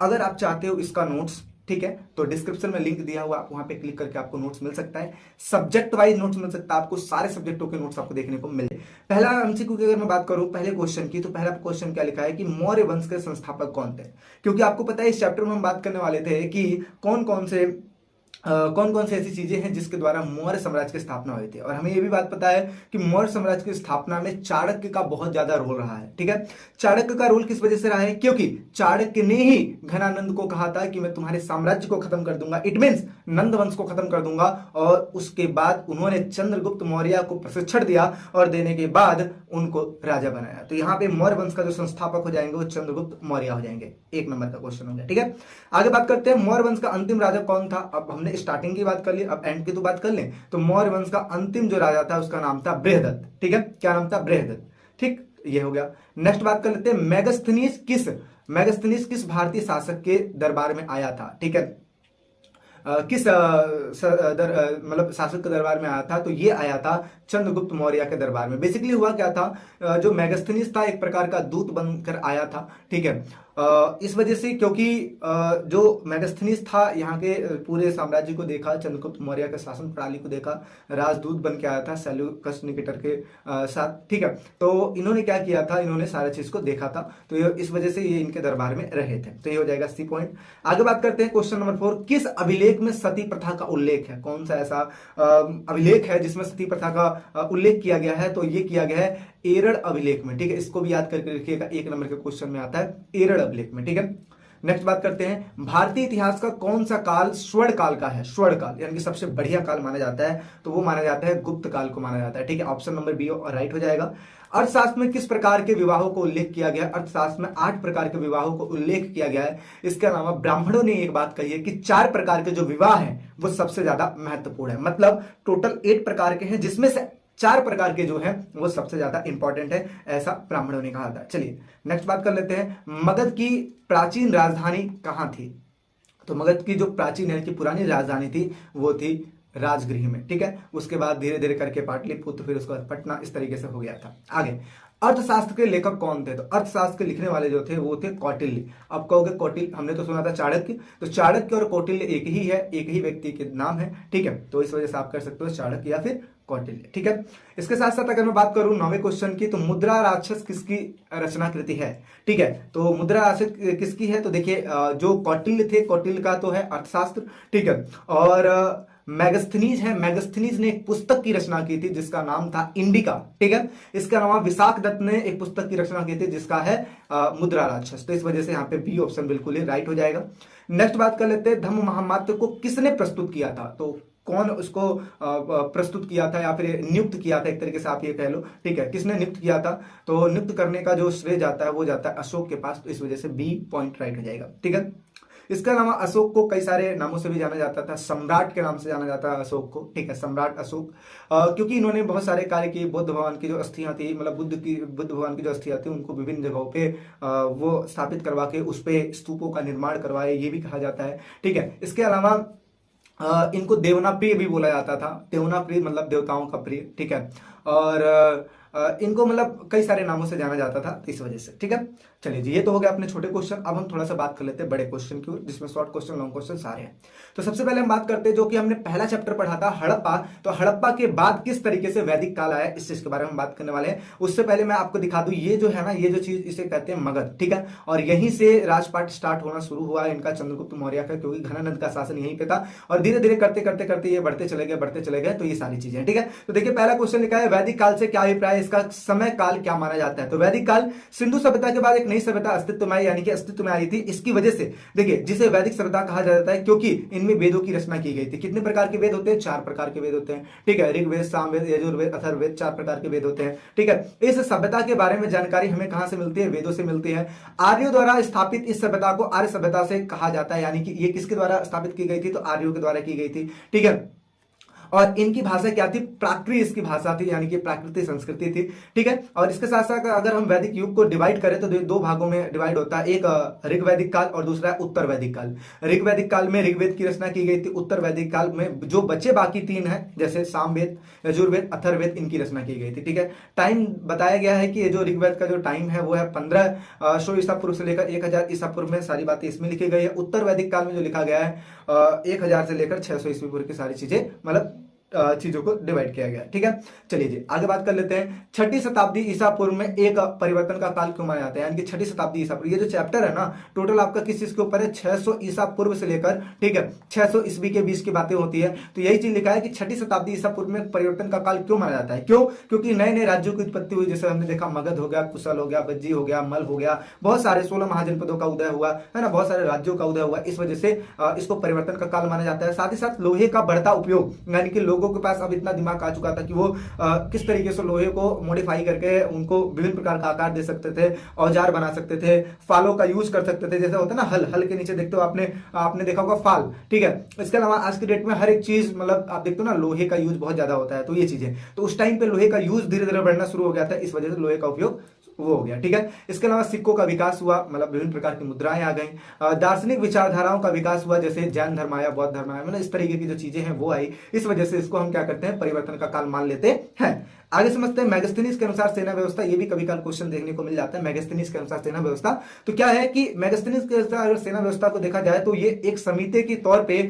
अगर आप चाहते हो इसका नोट्स, ठीक है, तो डिस्क्रिप्शन में लिंक दिया हुआ, आप वहां पे क्लिक करके आपको नोट्स मिल सकता है। सब्जेक्ट वाइज नोट्स मिल सकता है आपको, सारे सब्जेक्टों के नोट्स आपको देखने को मिले। पहला एमसीक्यू की अगर मैं बात करूं पहले क्वेश्चन की, तो पहला क्वेश्चन क्या लिखा है कि मौर्य वंश के संस्थापक कौन थे। क्योंकि आपको पता है इस चैप्टर में हम बात करने वाले थे कि कौन कौन से ऐसी चीजें हैं जिसके द्वारा मौर्य साम्राज्य की स्थापना हुई थी। और हमें यह भी बात पता है कि मौर्य साम्राज्य की स्थापना में चाणक्य का बहुत ज्यादा रोल रहा है। ठीक है, चाणक्य का रोल किस वजह से रहा है, क्योंकि चाणक्य ने ही घनानंद को कहा था कि मैं तुम्हारे साम्राज्य को खत्म कर दूंगा, इट मींस नंद वंश को खत्म कर दूंगा। और उसके बाद उन्होंने चंद्रगुप्त मौर्य को प्रशिक्षण दिया और देने के बाद उनको राजा बनाया। तो यहाँ पे मौर्य वंश का जो संस्थापक हो जाएंगे वो चंद्रगुप्त मौर्य हो जाएंगे। 1 नंबर का क्वेश्चन हो गया। ठीक है, आगे बात करते हैं मौर्य वंश का अंतिम राजा कौन था। अब हमने स्टार्टिंग की बात कर ली, अब एंड की तो बात कर लें। तो मौर्य वंश का अंतिम जो राजा था उसका नाम था बृहदत्त। ठीक है, क्या नाम था, बृहदत्त। ठीक, ये हो गया। नेक्स्ट बात कर लेते हैं मेगास्थनीज किस भारतीय शासक के दरबार में आया था। ठीक है, किस मतलब शासक के दरबार में आया था, तो ये आया था चंद्रगुप्त मौर्य के दरबार में। बेसिकली हुआ क्या था, जो मेगास्थनीज था एक प्रकार का दूत बनकर आया था। ठीक है, इस वजह से क्योंकि जो मेगास्थनीज था यहाँ के पूरे साम्राज्य को देखा, चंद्रगुप्त मौर्य के शासन प्रणाली को देखा, राजदूत बन के आया था सेल्यूकस निकेटर के साथ। ठीक है, तो इन्होंने क्या किया था, इन्होंने सारा चीज को देखा था, तो इस वजह से ये इनके दरबार में रहे थे। तो ये हो जाएगा सी पॉइंट। आगे बात करते हैं क्वेश्चन नंबर 4, किस अभिलेख में सती प्रथा का उल्लेख है। कौन सा ऐसा अभिलेख है जिसमें सती प्रथा का उल्लेख किया गया है, तो ये किया गया है एरड़ अभिलेख में, ठीक है, इसको भी याद करके रखिएगा, 1 नंबर के क्वेश्चन में आता है एरड़ अभिलेख में, ठीक है। नेक्स्ट बात करते हैं, भारतीय इतिहास का कौन सा काल स्वर्ण काल का है, स्वर्ण काल यानी कि सबसे बढ़िया काल माना जाता है, तो वो माना जाता है गुप्त काल को माना जाता है, ठीक है। ऑप्शन नंबर बी राइट हो जाएगा। अर्थशास्त्र में किस प्रकार के विवाहों को उल्लेख किया गया, अर्थशास्त्र में 8 प्रकार के विवाहों को उल्लेख किया गया है। इसके अलावा ब्राह्मणों ने एक बात कही है कि 4 प्रकार के जो विवाह हैं वो सबसे ज्यादा महत्वपूर्ण है, मतलब टोटल 8 प्रकार के हैं जिसमें से 4 प्रकार के जो हैं वो सबसे ज्यादा इंपॉर्टेंट है, ऐसा ब्राह्मणों ने कहा था। चलिए नेक्स्ट बात कर लेते हैं, मगध की प्राचीन राजधानी कहां थी, तो मगध की जो प्राचीन यानी कि पुरानी राजधानी थी वो थी राजगृह में, ठीक है। उसके बाद धीरे धीरे करके पाटलिपुत्र, फिर उसके बाद पटना, इस तरीके से हो गया था। आगे, अर्थशास्त्र के लेखक कौन थे, तो अर्थशास्त्र के लिखने वाले जो थे वो थे कौटिल्य। अब कहोगे कौटिल्य, हमने तो सुना था चाणक्य, तो चाणक्य और कौटिल्य एक ही है, एक ही व्यक्ति के नाम है, ठीक है। तो इस वजह से आप कर सकते हो चाणक्य या फिर कौटिल्य, ठीक है। इसके साथ साथ अगर मैं बात करूं 9वें क्वेश्चन की, तो मुद्रा राक्षस किसकी रचना कृति है, ठीक है। तो मुद्रा राक्षस किसकी है, तो देखिए जो कौटिल्य थे, कौटिल्य का तो है अर्थशास्त्र, ठीक है। और मैगस्थनीज है, मैगस्थनीज ने एक पुस्तक की रचना की थी जिसका नाम था इंडिका, ठीक है। इसके अलावा विशाख दत्त ने एक पुस्तक की रचना की थी जिसका है मुद्रा राक्षस, तो इस वजह से यहाँ पे बी ऑप्शन बिल्कुल ही राइट हो जाएगा। नेक्स्ट बात कर लेते हैं, धम्म महामात्र को किसने प्रस्तुत किया था, तो कौन उसको प्रस्तुत किया था या फिर नियुक्त किया था, एक तरीके से आप ये कह लो, ठीक है। किसने नियुक्त किया था, तो नियुक्त करने का जो श्रेय जाता है वो जाता है अशोक के पास, तो इस वजह से बी पॉइंट राइट हो जाएगा, ठीक है। इसके अलावा अशोक को कई सारे नामों से भी जाना जाता था, सम्राट के नाम से जाना जाता है अशोक को, ठीक है, सम्राट अशोक, क्योंकि इन्होंने बहुत सारे कार्य किए। बुद्ध भगवान की जो अस्थियां थी, मतलब बुद्ध भगवान की जो अस्थियां थी उनको विभिन्न जगहों पे वो स्थापित करवा के उस पे स्तूपों का निर्माण करवाए, ये भी कहा जाता है, ठीक है। इसके अलावा इनको देवना प्रिय भी बोला जाता था, देवना प्रिय मतलब देवताओं का प्रिय, ठीक है। और इनको मतलब कई सारे नामों से जाना जाता था इस वजह से, ठीक है। चलिए जी, ये तो हो गया अपने छोटे क्वेश्चन। अब हम थोड़ा सा बात कर लेते हैं बड़े क्वेश्चन की, जिसमें शॉर्ट क्वेश्चन लॉन्ग क्वेश्चन सारे हैं। तो सबसे पहले हम बात करते हैं जो कि हमने पहला चैप्टर पढ़ा था हड़प्पा, तो हड़प्पा के बाद किस तरीके से वैदिक काल आया, इस चीज के बारे में बात करने वाले हैं। उससे पहले मैं आपको दिखा दूं, ये जो है ना, ये जो चीज इसे कहते हैं मगध, ठीक है। और यहीं से राजपाट स्टार्ट होना शुरू हुआ इनका, चंद्रगुप्त मौर्य का, क्योंकि घनानंद का शासन यहीं पे था, और धीरे धीरे करते करते करते ये बढ़ते चले गए, तो ये सारी चीजें, ठीक है। तो देखिए पहला क्वेश्चन लिखा है, वैदिक काल से क्या अभिप्राय, इसका समय काल क्या माना जाता है। तो वैदिक काल सिंधु सभ्यता के बाद एक नई सभ्यता अस्तित्व में आई, यानी कि अस्तित्व में आई थी। इसकी वजह से देखिए जिसे वैदिक सभ्यता कहा जाता है, क्योंकि इनमें वेदों की रचना की गई थी। कितने प्रकार के वेद होते हैं, 4 प्रकार के वेद होते हैं, ठीक है। ऋग्वेद, सामवेद, यजुर्वेद, अथर्ववेद, 4 प्रकार के वेद होते हैं, ठीक है। इस सभ्यता के बारे में जानकारी हमें कहां से मिलती है, वेदों से मिलती है। आर्यों द्वारा स्थापित इस सभ्यता को आर्य सभ्यता से कहा जाता है, यानी कि ये किसके द्वारा स्थापित की गई थी, तो आर्यों के द्वारा की गई थी, ठीक है। और इनकी भाषा क्या थी, प्राकृत इसकी भाषा थी, यानी कि प्राकृतिक संस्कृति थी, ठीक है। और इसके साथ साथ अगर हम वैदिक युग को डिवाइड करें तो 2 भागों में डिवाइड होता है, एक ऋग वैदिक काल और दूसरा है उत्तर वैदिक काल। ऋग वैदिक काल में ऋग्वेद की रचना की गई थी, उत्तर वैदिक काल में जो बचे बाकी 3 है, जैसे सामवेद, यजुर्वेद, अथर्ववेद, इनकी रचना की गई थी, ठीक है। टाइम बताया गया है कि ये जो ऋग्वेद का जो टाइम है वो है 1500 ईसा पूर्व से लेकर 1000 ईसा पूर्व में, सारी बातें इसमें लिखी गई है। उत्तर वैदिक काल में जो लिखा गया है 1000 से लेकर 600 ईस्वी पूर्व की सारी चीजें, मतलब चीजों को डिवाइड किया गया, ठीक है। चलिए जी आगे बात कर लेते हैं, 6ठी शताब्दी ईसा पूर्व में एक परिवर्तन का काल क्यों माना जाता है, यानी कि 6ठी शताब्दी ईसा पूर्व। ये जो चैप्टर है ना टोटल आपका किस चीज के ऊपर है, 600 ईसा पूर्व से लेकर, ठीक है, 600 ईस्वी के बीच की बातें होती है। तो यही चीज लिखा है कि 6ठी शताब्दी ईसा पूर्व में परिवर्तन का काल क्यों माना जाता है, क्यों, क्योंकि नए नए राज्यों की उत्पत्ति हुई, जैसे हमने देखा मगध हो गया, कुशल हो गया, बज्जी हो गया, मल हो गया, बहुत सारे 16 महाजनपदों का उदय हुआ है ना, बहुत सारे राज्यों का उदय हुआ, इस वजह से इसको परिवर्तन का काल माना जाता है। साथ ही साथ लोहे का बढ़ता उपयोग, यानी कि लोगों के पास अब इतना दिमाग आ चुका था कि वो किस तरीके से लोहे को मॉडिफाई करके उनको विभिन्न प्रकार का आकार दे सकते थे, औजार बना सकते थे, फालों का यूज कर सकते थे, जैसे होता है ना हल के नीचे देखते हो आपने देखा होगा फाल, ठीक है। इसके अलावा आज की डेट में हर एक चीज, मतलब आप देखते हो ना लोहे का यूज बहुत ज्यादा होता है, तो ये चीजें, तो उस टाइम पे लोहे का यूज धीरे धीरे बढ़ना शुरू हो गया था, इस वजह से लोहे का उपयोग वो हो गया, ठीक है। इसके अलावा सिक्कों का विकास हुआ, मतलब विभिन्न प्रकार की मुद्राएं आ गई, दार्शनिक विचारधाराओं का विकास हुआ, जैसे जैन धर्म आया, बौद्ध धर्म आया, मतलब इस तरीके की जो चीजें हैं वो आई, इस वजह से इसको हम क्या करते हैं, परिवर्तन का काल मान लेते हैं। आगे समझते हैं मैगस्थनीज के अनुसार सेना व्यवस्था, ये भी कभी काल क्वेश्चन देखने को मिल जाता है। मैगस्थनीज के अनुसार सेना व्यवस्था, तो क्या है कि मैगस्थनीज के अनुसार अगर सेना व्यवस्था को देखा जाए तो ये एक समिति के तौर पे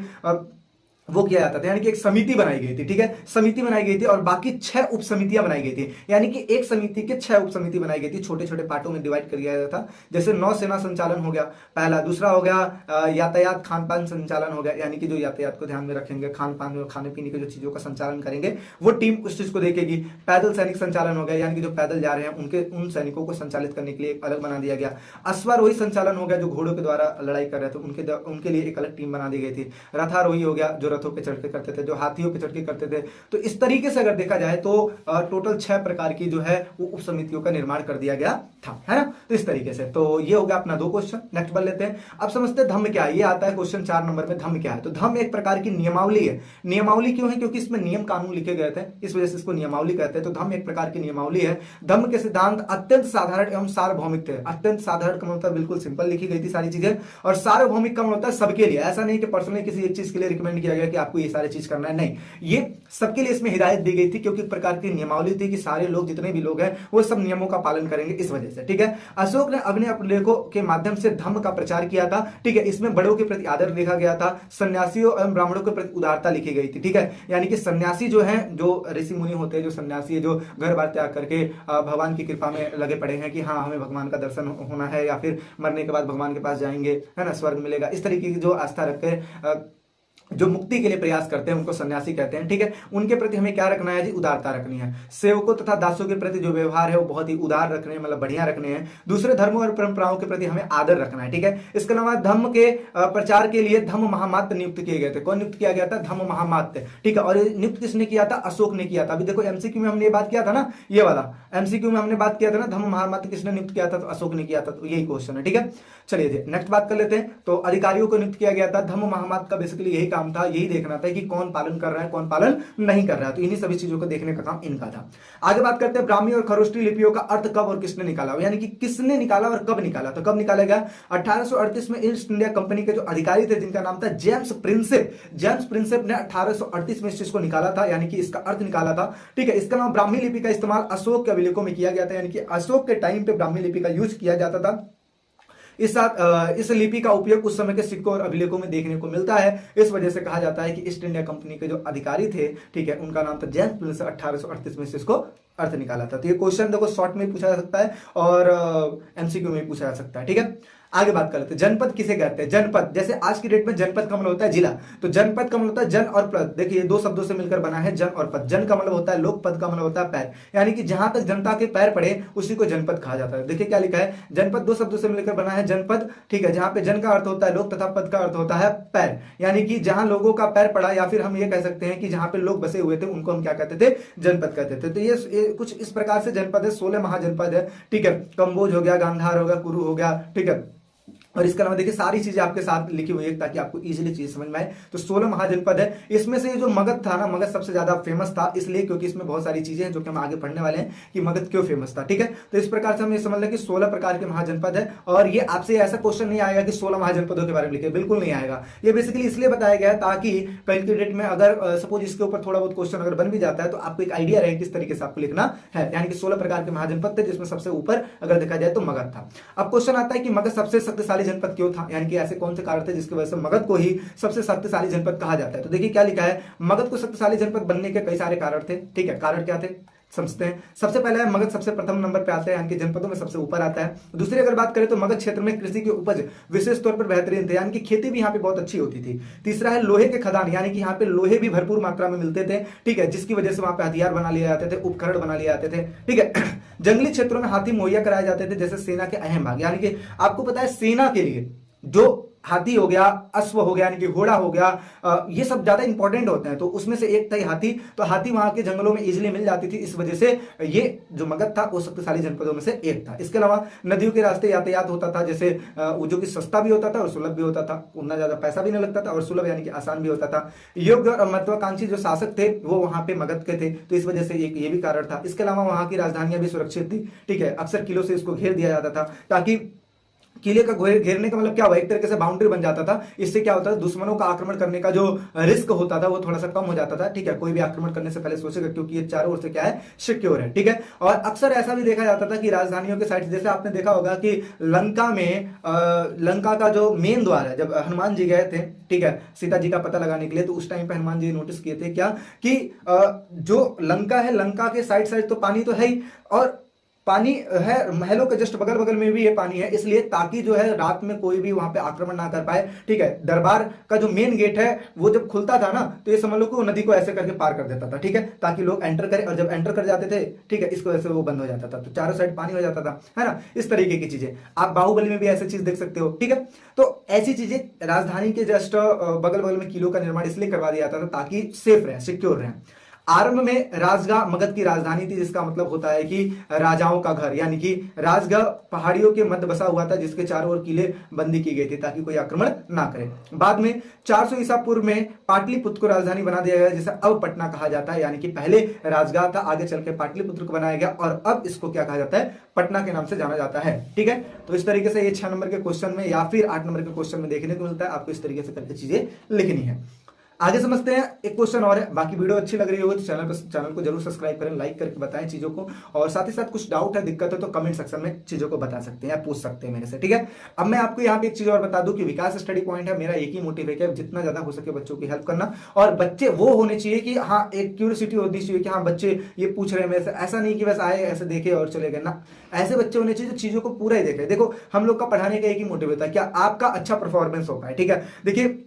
वो किया जाता था, यानी कि एक समिति बनाई गई थी, ठीक है, समिति बनाई गई थी और बाकी 6 उप समितियां बनाई गई थी, यानी कि एक समिति के 6 उप समिति बनाई गई थी, छोटे छोटे पार्टों में डिवाइड कर दिया गया था। जैसे नौसेना संचालन हो गया पहला, दूसरा हो गया यातायात खान पान संचालन हो गया, यानी कि जो यातायात को ध्यान में रखेंगे, खान पान खाने पीने की जो चीजों का संचालन करेंगे वो टीम उस चीज को देखेगी। पैदल सैनिक संचालन हो गया, यानी कि जो पैदल जा रहे हैं उनके उन सैनिकों को संचालित करने के लिए एक अलग बना दिया गया। अश्वारोही संचालन हो गया, जो घोड़ों के द्वारा लड़ाई कर रहे थे उनके लिए एक अलग टीम बना दी गई थी। रथारोही हो गया, जो रथों पे चढ़ के करते थे, जो हाथियों पे चढ़ के करते थे। तो इस तरीके से अगर देखा जाए तो टोटल 6 प्रकार की जो है वो उप समितियों का निर्माण कर दिया गया था, है ना। तो इस तरीके से तो ये हो गया अपना 2 क्वेश्चन। नेक्स्ट बढ़ लेते हैं। अब समझते हैं धम्म क्या है। ये आता है क्वेश्चन 4 नंबर में, धम्म क्या है। तो धम्म एक प्रकार की नियमावली है। नियमावली क्यों है? क्योंकि इसमें नियम कानून लिखे गए थे, इस वजह से इसको नियमावली कहते हैं। तो धम्म एक प्रकार की नियमावली है। धम्म के सिद्धांत अत्यंत साधारण एवं सार्वभौमिक थे। अत्यंत साधारण का मतलब बिल्कुल सिंपल लिखी गई थी सारी चीजें, और सार्वभौमिक का मतलब होता है सबके लिए। ऐसा नहीं कि पर्सनली किसी एक चीज के लिए रिकमेंड किया गया कि आपको ये सारी चीज करना है, नहीं, ये सबके लिए इसमें हिदायत दी गई थी, क्योंकि एक प्रकार की नियमावली थी कि सारे लोग, जितने भी लोग हैं वो सब नियमों का पालन करेंगे, इस वजह से, ठीक है। अशोक ने अपने अभिलेखों के माध्यम से धम्म का प्रचार किया था, ठीक है। इसमें बड़ों के प्रति आदर देखा गया था, सन्यासियों एवं ब्राह्मणों के प्रति उदारता लिखी गई थी, ठीक है। यानी कि सन्यासी जो है, जो ऋषि मुनि होते हैं, जो सन्यासी है, जो घर बार त्याग करके भगवान की कृपा में लगे पड़े हैं कि हाँ हमें भगवान का दर्शन होना है, या फिर मरने के बाद भगवान के पास जाएंगे, है ना, स्वर्ग मिलेगा, इस तरीके की जो आस्था रखते जो मुक्ति के लिए प्रयास करते हैं उनको सन्यासी कहते हैं, ठीक है। उनके प्रति हमें क्या रखना है जी? उदारता रखनी है। सेवकों तथा दासों के प्रति जो व्यवहार है वो बहुत ही उदार रखने हैं, मतलब बढ़िया रखने हैं। दूसरे धर्मों और परंपराओं के प्रति हमें आदर रखना है, ठीक है। इसके अलावा धम्म के प्रचार के लिए धम्म महामात्य नियुक्त किए गए थे। कौन नियुक्त किया गया था? धम्म महामात्य, ठीक है। और नियुक्त किसने किया था? अशोक ने किया था। अभी देखो एमसीक्यू में हमने ये बात किया था ना, ये वाला एमसीक्यू में हमने बात किया था ना, धम्म महामात्य किसने नियुक्त किया था? तो अशोक ने किया था। तो यही क्वेश्चन है, ठीक है। चलिए जी नेक्स्ट बात कर लेते हैं। तो अधिकारियों को नियुक्त किया गया था। धम्म महामात्य का बेसिकली यही काम था, यही देखना था कि कौन पालन कर रहा है, कौन पालन नहीं कर रहा है। तो इन्हीं सभी चीजों को देखने का काम इनका था। आगे बात करते हैं ब्राह्मी और खरोष्टी लिपियों का अर्थ कब और किसने निकाला, यानी कि किसने निकाला और कब निकाला। तो कब निकाला गया? 1838 में ईस्ट इंडिया कंपनी के जो अधिकारी थे, जिनका नाम था जेम्स प्रिंसेप, जेम्स प्रिंसेप ने 1838 में इस चीज को निकाला था, यानी कि इसका अर्थ निकाला था, ठीक है। इसका नाम ब्राह्मी लिपि का इस्तेमाल अशोक के अभिलेखों में किया गया था, यानी कि अशोक के टाइम पे ब्राह्मी लिपि का यूज किया जाता था। इस लिपि का उपयोग उस समय के सिक्कों और अभिलेखों में देखने को मिलता है। इस वजह से कहा जाता है कि ईस्ट इंडिया कंपनी के जो अधिकारी थे, ठीक है, उनका नाम था जेम्स प्रिंसेप। 1838 में से इसको अर्थ निकाला था। तो ये क्वेश्चन देखो शॉर्ट में पूछा जा सकता है और एमसीक्यू में पूछा जा सकता है, ठीक है। आगे बात कर लेते हैं, जनपद किसे कहते हैं? जनपद, जैसे आज की डेट में जनपद का मतलब होता है जिला, तो जनपद का मतलब होता है जन और पद। देखिए 2 शब्दों से मिलकर बना है जन और पद। जन का मतलब होता है लोक, पद का मतलब होता है पैर, यानी कि जहां तक जनता के पैर पड़े उसी को जनपद कहा जाता है। देखिए क्या लिखा है, जनपद 2 शब्दों से मिलकर बना है जनपद, ठीक है, जहां पे जन का अर्थ होता है लोक तथा पद का अर्थ होता है पैर, यानी कि जहां लोगों का पैर पड़ा, या फिर हम ये कह सकते हैं कि जहां पे लोग बसे हुए थे उनको हम क्या कहते थे? जनपद कहते थे। तो ये कुछ इस प्रकार से जनपद है, 16 महाजनपद है, ठीक है। कंबोज हो गया, गांधार हो गया, कुरु हो गया, ठीक है। और इसके अलावा देखिए सारी चीजें आपके साथ लिखी हुई है ताकि आपको इजीली चीज समझ में आए। तो 16 महाजनपद है। इसमें से जो मगध था ना, मगध सबसे ज्यादा फेमस था, इसलिए क्योंकि इसमें बहुत सारी चीजें हैं जो कि हम आगे पढ़ने वाले हैं कि मगध क्यों फेमस था, ठीक है। तो इस प्रकार से हम ये समझ लें कि 16 प्रकार के महाजनपद है। और ये आपसे ऐसा क्वेश्चन नहीं आएगा कि 16 महाजनपदों के बारे में लिखे, बिल्कुल नहीं आएगा। ये बेसिकली इसलिए बताया गया है ताकि कल की डेट में अगर सपोज इसके ऊपर थोड़ा बहुत क्वेश्चन अगर बन भी जाता है तो आपको एक आइडिया रहे किस तरीके से आपको लिखना है। यानी कि 16 प्रकार के महाजनपद थे, जिसमें सबसे ऊपर अगर देखा जाए तो मगध था। अब क्वेश्चन आता है कि मगध सबसे शक्तिशाली जनपद क्यों था, कि ऐसे कौन से कारण थे जिसकी वजह से मगध को ही सबसे शक्तिशाली जनपद कहा जाता है। तो देखिए क्या लिखा है, मगध को शक्तिशाली जनपद बनने के कई सारे कारण थे, ठीक है। कारण क्या थे समझते हैं। सबसे पहले है मगध सबसे प्रथम नंबर पे आता है, यानी कि जनपदों में सबसे ऊपर आता है। दूसरी अगर बात करें तो मगध क्षेत्र में कृषि की उपज विशेष तौर पर बेहतरीन थे, यानी कि खेती भी यहाँ पे बहुत अच्छी होती थी। तीसरा है लोहे के खदान, यानी कि यहाँ पे लोहे भी भरपूर मात्रा में मिलते थे, ठीक है, जिसकी वजह से वहां पे हथियार बना लिए जाते थे, उपकरण बना लिए जाते थे, ठीक है। जंगली क्षेत्रों में हाथी मुहैया कराए जाते थे, जैसे सेना के अहम भाग, यानी कि आपको पता है सेना के लिए जो हाथी हो गया, अश्व हो गया, यानी कि घोड़ा हो गया, ये सब ज्यादा इंपॉर्टेंट होते हैं। तो उसमें से एक था हाथी, तो हाथी वहां के जंगलों में इजीली मिल जाती थी, इस वजह से ये जो मगध था वो शक्तिशाली जनपदों में से एक था। इसके अलावा नदियों के रास्ते यातायात होता था, जैसे जो कि सस्ता भी होता था और सुलभ भी होता था, उतना ज्यादा पैसा भी नहीं लगता था, और सुलभ यानी कि आसान भी होता था। योग्य और महत्वाकांक्षी जो शासक थे वो वहां पे मगध के थे, तो इस वजह से एक ये भी कारण था। इसके अलावा वहां की राजधानियां भी सुरक्षित थी, ठीक है, अक्सर किलों से इसको घेर दिया जाता था ताकि किले का घेरने का मतलब क्या हुआ, एक तरीके से बाउंड्री बन जाता था। इससे क्या होता था, दुश्मनों का आक्रमण करने का जो रिस्क होता था वो थोड़ा सा कम हो जाता था। ठीक है, कोई भी आक्रमण करने से पहले सोचेगा, क्योंकि ये चारों ओर से क्या है, सिक्योर है। ठीक है, और अक्सर ऐसा भी देखा जाता था कि राजधानियों के साइड, जैसे आपने देखा होगा कि लंका में लंका का जो मेन द्वार है, जब हनुमान जी गए थे, ठीक है, सीता जी का पता लगाने के लिए, तो उस टाइम पे हनुमान जी नोटिस किए थे क्या कि जो लंका है, लंका के साइड साइड तो पानी तो है ही, और पानी है महलों के जस्ट बगल बगल में भी ये पानी है, इसलिए ताकि जो है रात में कोई भी वहां पे आक्रमण ना कर पाए। ठीक है, दरबार का जो मेन गेट है वो जब खुलता था ना, तो ये समझ लो कि वो नदी को ऐसे करके पार कर देता था। ठीक है, ताकि लोग एंटर करें, और जब एंटर कर जाते थे, ठीक है, इसकी वजह से वो बंद हो जाता था, तो चारों साइड पानी हो जाता था, है ना। इस तरीके की चीजें आप बाहुबली में भी ऐसी चीज देख सकते हो। ठीक है, तो ऐसी चीजें राजधानी के जस्ट बगल बगल में किलों का निर्माण इसलिए करवा दिया जाता था ताकि सेफ रहे, सिक्योर रहे। आरंभ में राजगाह मगध की राजधानी थी, जिसका मतलब होता है कि राजाओं का घर, यानी कि राजगाह पहाड़ियों के मध्य बसा हुआ था, जिसके चारों ओर किले बंदी की गई थी ताकि कोई आक्रमण ना करे। बाद में 400 ईसा पूर्व में पाटलिपुत्र को राजधानी बना दिया गया, जिसे अब पटना कहा जाता है। यानी कि पहले राजगाह था, आगे चल के पाटलिपुत्र को बनाया गया, और अब इसको क्या कहा जाता है, पटना के नाम से जाना जाता है। ठीक है, तो इस तरीके से ये 6 नंबर के क्वेश्चन में या फिर 8 नंबर के क्वेश्चन में देखने को मिलता है। आपको इस तरीके से करके चीजें लिखनी है। आगे समझते हैं, एक क्वेश्चन और है। बाकी वीडियो अच्छी लग रही हो तो चैनल को जरूर सब्सक्राइब करें, लाइक करके बताएं चीजों को, और साथ ही साथ कुछ डाउट है, दिक्कत है तो कमेंट सेक्शन में चीजों को बता सकते हैं या पूछ सकते हैं मेरे से। ठीक है, अब मैं आपको यहाँ पे एक चीज और बता दूं कि विकास स्टडी पॉइंट है, मेरा एक ही मोटिव है कि जितना ज्यादा हो सके बच्चों की हेल्प करना, और बच्चे वो होने चाहिए कि हाँ, एक क्यूरियोसिटी होनी चाहिए कि हाँ, बच्चे ये पूछ रहे हैं मेरे से, ऐसा नहीं कि बस आए ऐसे देखे और चले गए ना। ऐसे बच्चे होने चाहिए जो चीजों को पूरा ही देखे। देखो, हम लोग का पढ़ाने का एक ही मोटिव होता है, क्या आपका अच्छा परफॉर्मेंस हो पाए। ठीक है, देखिए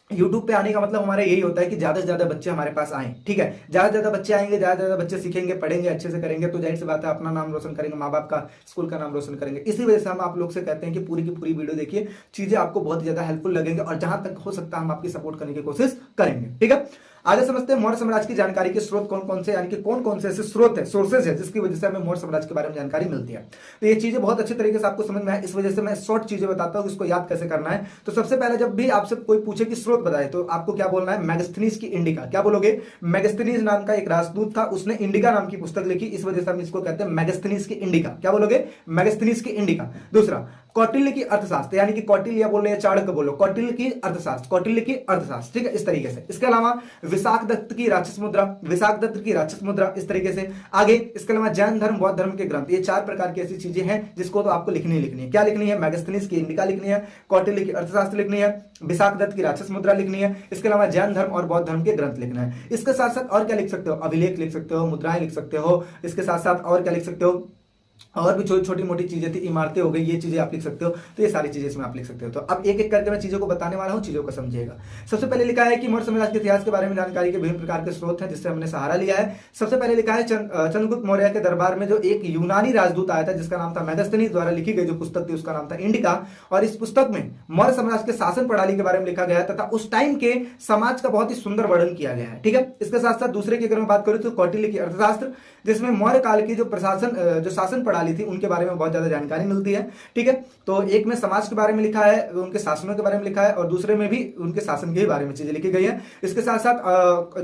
YouTube पे आने का मतलब हमारा यही होता है कि ज्यादा से ज्यादा बच्चे हमारे पास आए। ठीक है, ज्यादा से ज्यादा बच्चे आएंगे, ज्यादा से ज्यादा बच्चे सीखेंगे, पढ़ेंगे, अच्छे से करेंगे, तो जाहिर सी बात है अपना नाम रोशन करेंगे, माँ बाप का, स्कूल का नाम रोशन करेंगे। इसी वजह से हम आप लोग से कहते हैं कि पूरी की पूरी वीडियो देखिए, चीजें आपको बहुत ज्यादा हेल्पफुल लगेंगे, और जहां तक हो सकता है हम आपकी सपोर्ट करने की कोशिश करेंगे। ठीक है, आगे समझते हैं मौर्य साम्राज्य की जानकारी के स्रोत कौन कौन से, यानी कि कौन कौन से ऐसे स्रोत है, सोर्सेज है, जिसकी वजह से हमें मौर्य साम्राज्य के बारे में जानकारी मिलती है। तो ये चीजें बहुत अच्छे तरीके से आपको समझ में आए, इस वजह से मैं शॉर्ट चीजें बताता हूं, इसको याद कैसे करना है। तो सबसे पहले जब भी आपसे कोई पूछे कि स्रोत बताए, तो आपको क्या बोलना है, मेगास्थनीज की इंडिका। क्या बोलोगे, मेगास्थनीज नाम का एक राजदूत था, उसने इंडिका नाम की पुस्तक लिखी, इस वजह से हम इसको कहते हैं मेगास्थनीज की इंडिका। क्या बोलोगे, मेगास्थनीज की इंडिका। दूसरा, कौटिल्य की अर्थशास्त्र, यानी कि कौटिल्य बोल रहे हैं, चाणक्य बोलो, कौटिल्य की अर्थशास्त्र, कौटिल्य की अर्थशास्त्र। ठीक है, इस तरीके से। इसके अलावा विशाखदत्त की राक्षस मुद्रा, विशाखदत्त की राक्षस मुद्रा, इस तरीके से। आगे इसके अलावा जैन धर्म, बौद्ध धर्म के ग्रंथ, ये 4 प्रकार की ऐसी चीजें हैं जिसको तो आपको लिखनी है। क्या लिखनी है, मेगास्थनीज की इंडिका लिखनी है, कौटिल्य की अर्थशास्त्र लिखनी है, विशाखदत्त की राक्षस मुद्रा लिखनी है, इसके अलावा जैन धर्म और बौद्ध धर्म के ग्रंथ लिखना है। इसके साथ साथ और क्या लिख सकते हो, अभिलेख लिख सकते हो, मुद्राएं लिख सकते हो, इसके साथ साथ और क्या लिख सकते हो, और भी छोटी मोटी चीजें थी, इमारतें हो गई, ये चीजें आप लिख सकते हो। तो ये सारी चीजें इसमें आप लिख सकते हो। तो अब एक एक करके मैं चीजों को बताने वाला हूं, चीजों को समझिएगा। सबसे पहले लिखा है कि मौर्य साम्राज्य के इतिहास के बारे में जानकारी के विभिन्न प्रकार के स्रोत हैं जिससे हमने सहारा लिया है। सबसे पहले लिखा है चंद्रगुप्त मौर्य के दरबार में जो एक यूनानी राजदूत आया था, जिसका नाम था मेगास्थनीज, द्वारा लिखी गई जो पुस्तक थी उसका नाम था इंडिका। और इस पुस्तक में मौर्य साम्राज्य के शासन प्रणाली के बारे में लिखा गया तथा उस टाइम के समाज का बहुत ही सुंदर वर्णन किया गया है। ठीक है, इसके साथ साथ दूसरे की अगर मैं बात करूं तो कौटिल्य की अर्थशास्त्र, जिसमें मौर्य काल की जो शासन प्रणाली थी उनके बारे में बहुत ज्यादा जानकारी मिलती है। ठीक है, तो एक में समाज के बारे में लिखा है, उनके शासनों के बारे में लिखा है, और दूसरे में भी उनके शासन के बारे में चीजें लिखी गई है। इसके साथ साथ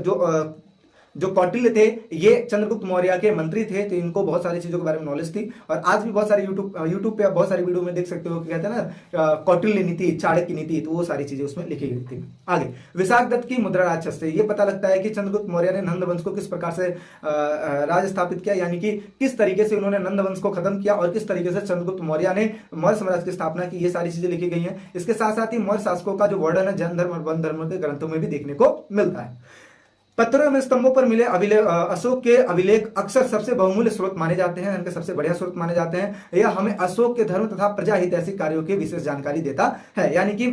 जो कौटिल्य थे ये चंद्रगुप्त मौर्य के मंत्री थे, तो इनको बहुत सारी चीजों के बारे में नॉलेज थी। और आज भी बहुत सारे यूट्यूब पे बहुत सारी वीडियो में देख सकते हो कि कहते हैं ना कौटिल्य नीति, चाणक्य नीति, तो वो सारी चीजें उसमें लिखी गई थी। आगे विशाखदत्त की मुद्रा राक्षस से ये पता लगता है कि चंद्रगुप्त मौर्य ने नंद वंश को किस प्रकार से राज स्थापित किया, यानी कि किस तरीके से उन्होंने नंद वंश को खत्म किया और किस तरीके से चंद्रगुप्त मौर्य ने मौर्य साम्राज्य की स्थापना की, ये सारी चीजें लिखी गई हैं। इसके साथ साथ ही मौर्य शासकों का जो वर्णन है जैन धर्म और बौद्ध धर्म के ग्रंथों में भी देखने को मिलता है। पत्थरों में स्तंभों पर मिले अशोक के अभिलेख अक्सर सबसे बहुमूल्य स्रोत माने जाते हैं, इनके सबसे बढ़िया स्रोत माने जाते हैं। यह हमें अशोक के धर्म तथा प्रजा हितैषी कार्यों की विशेष जानकारी देता है, यानी कि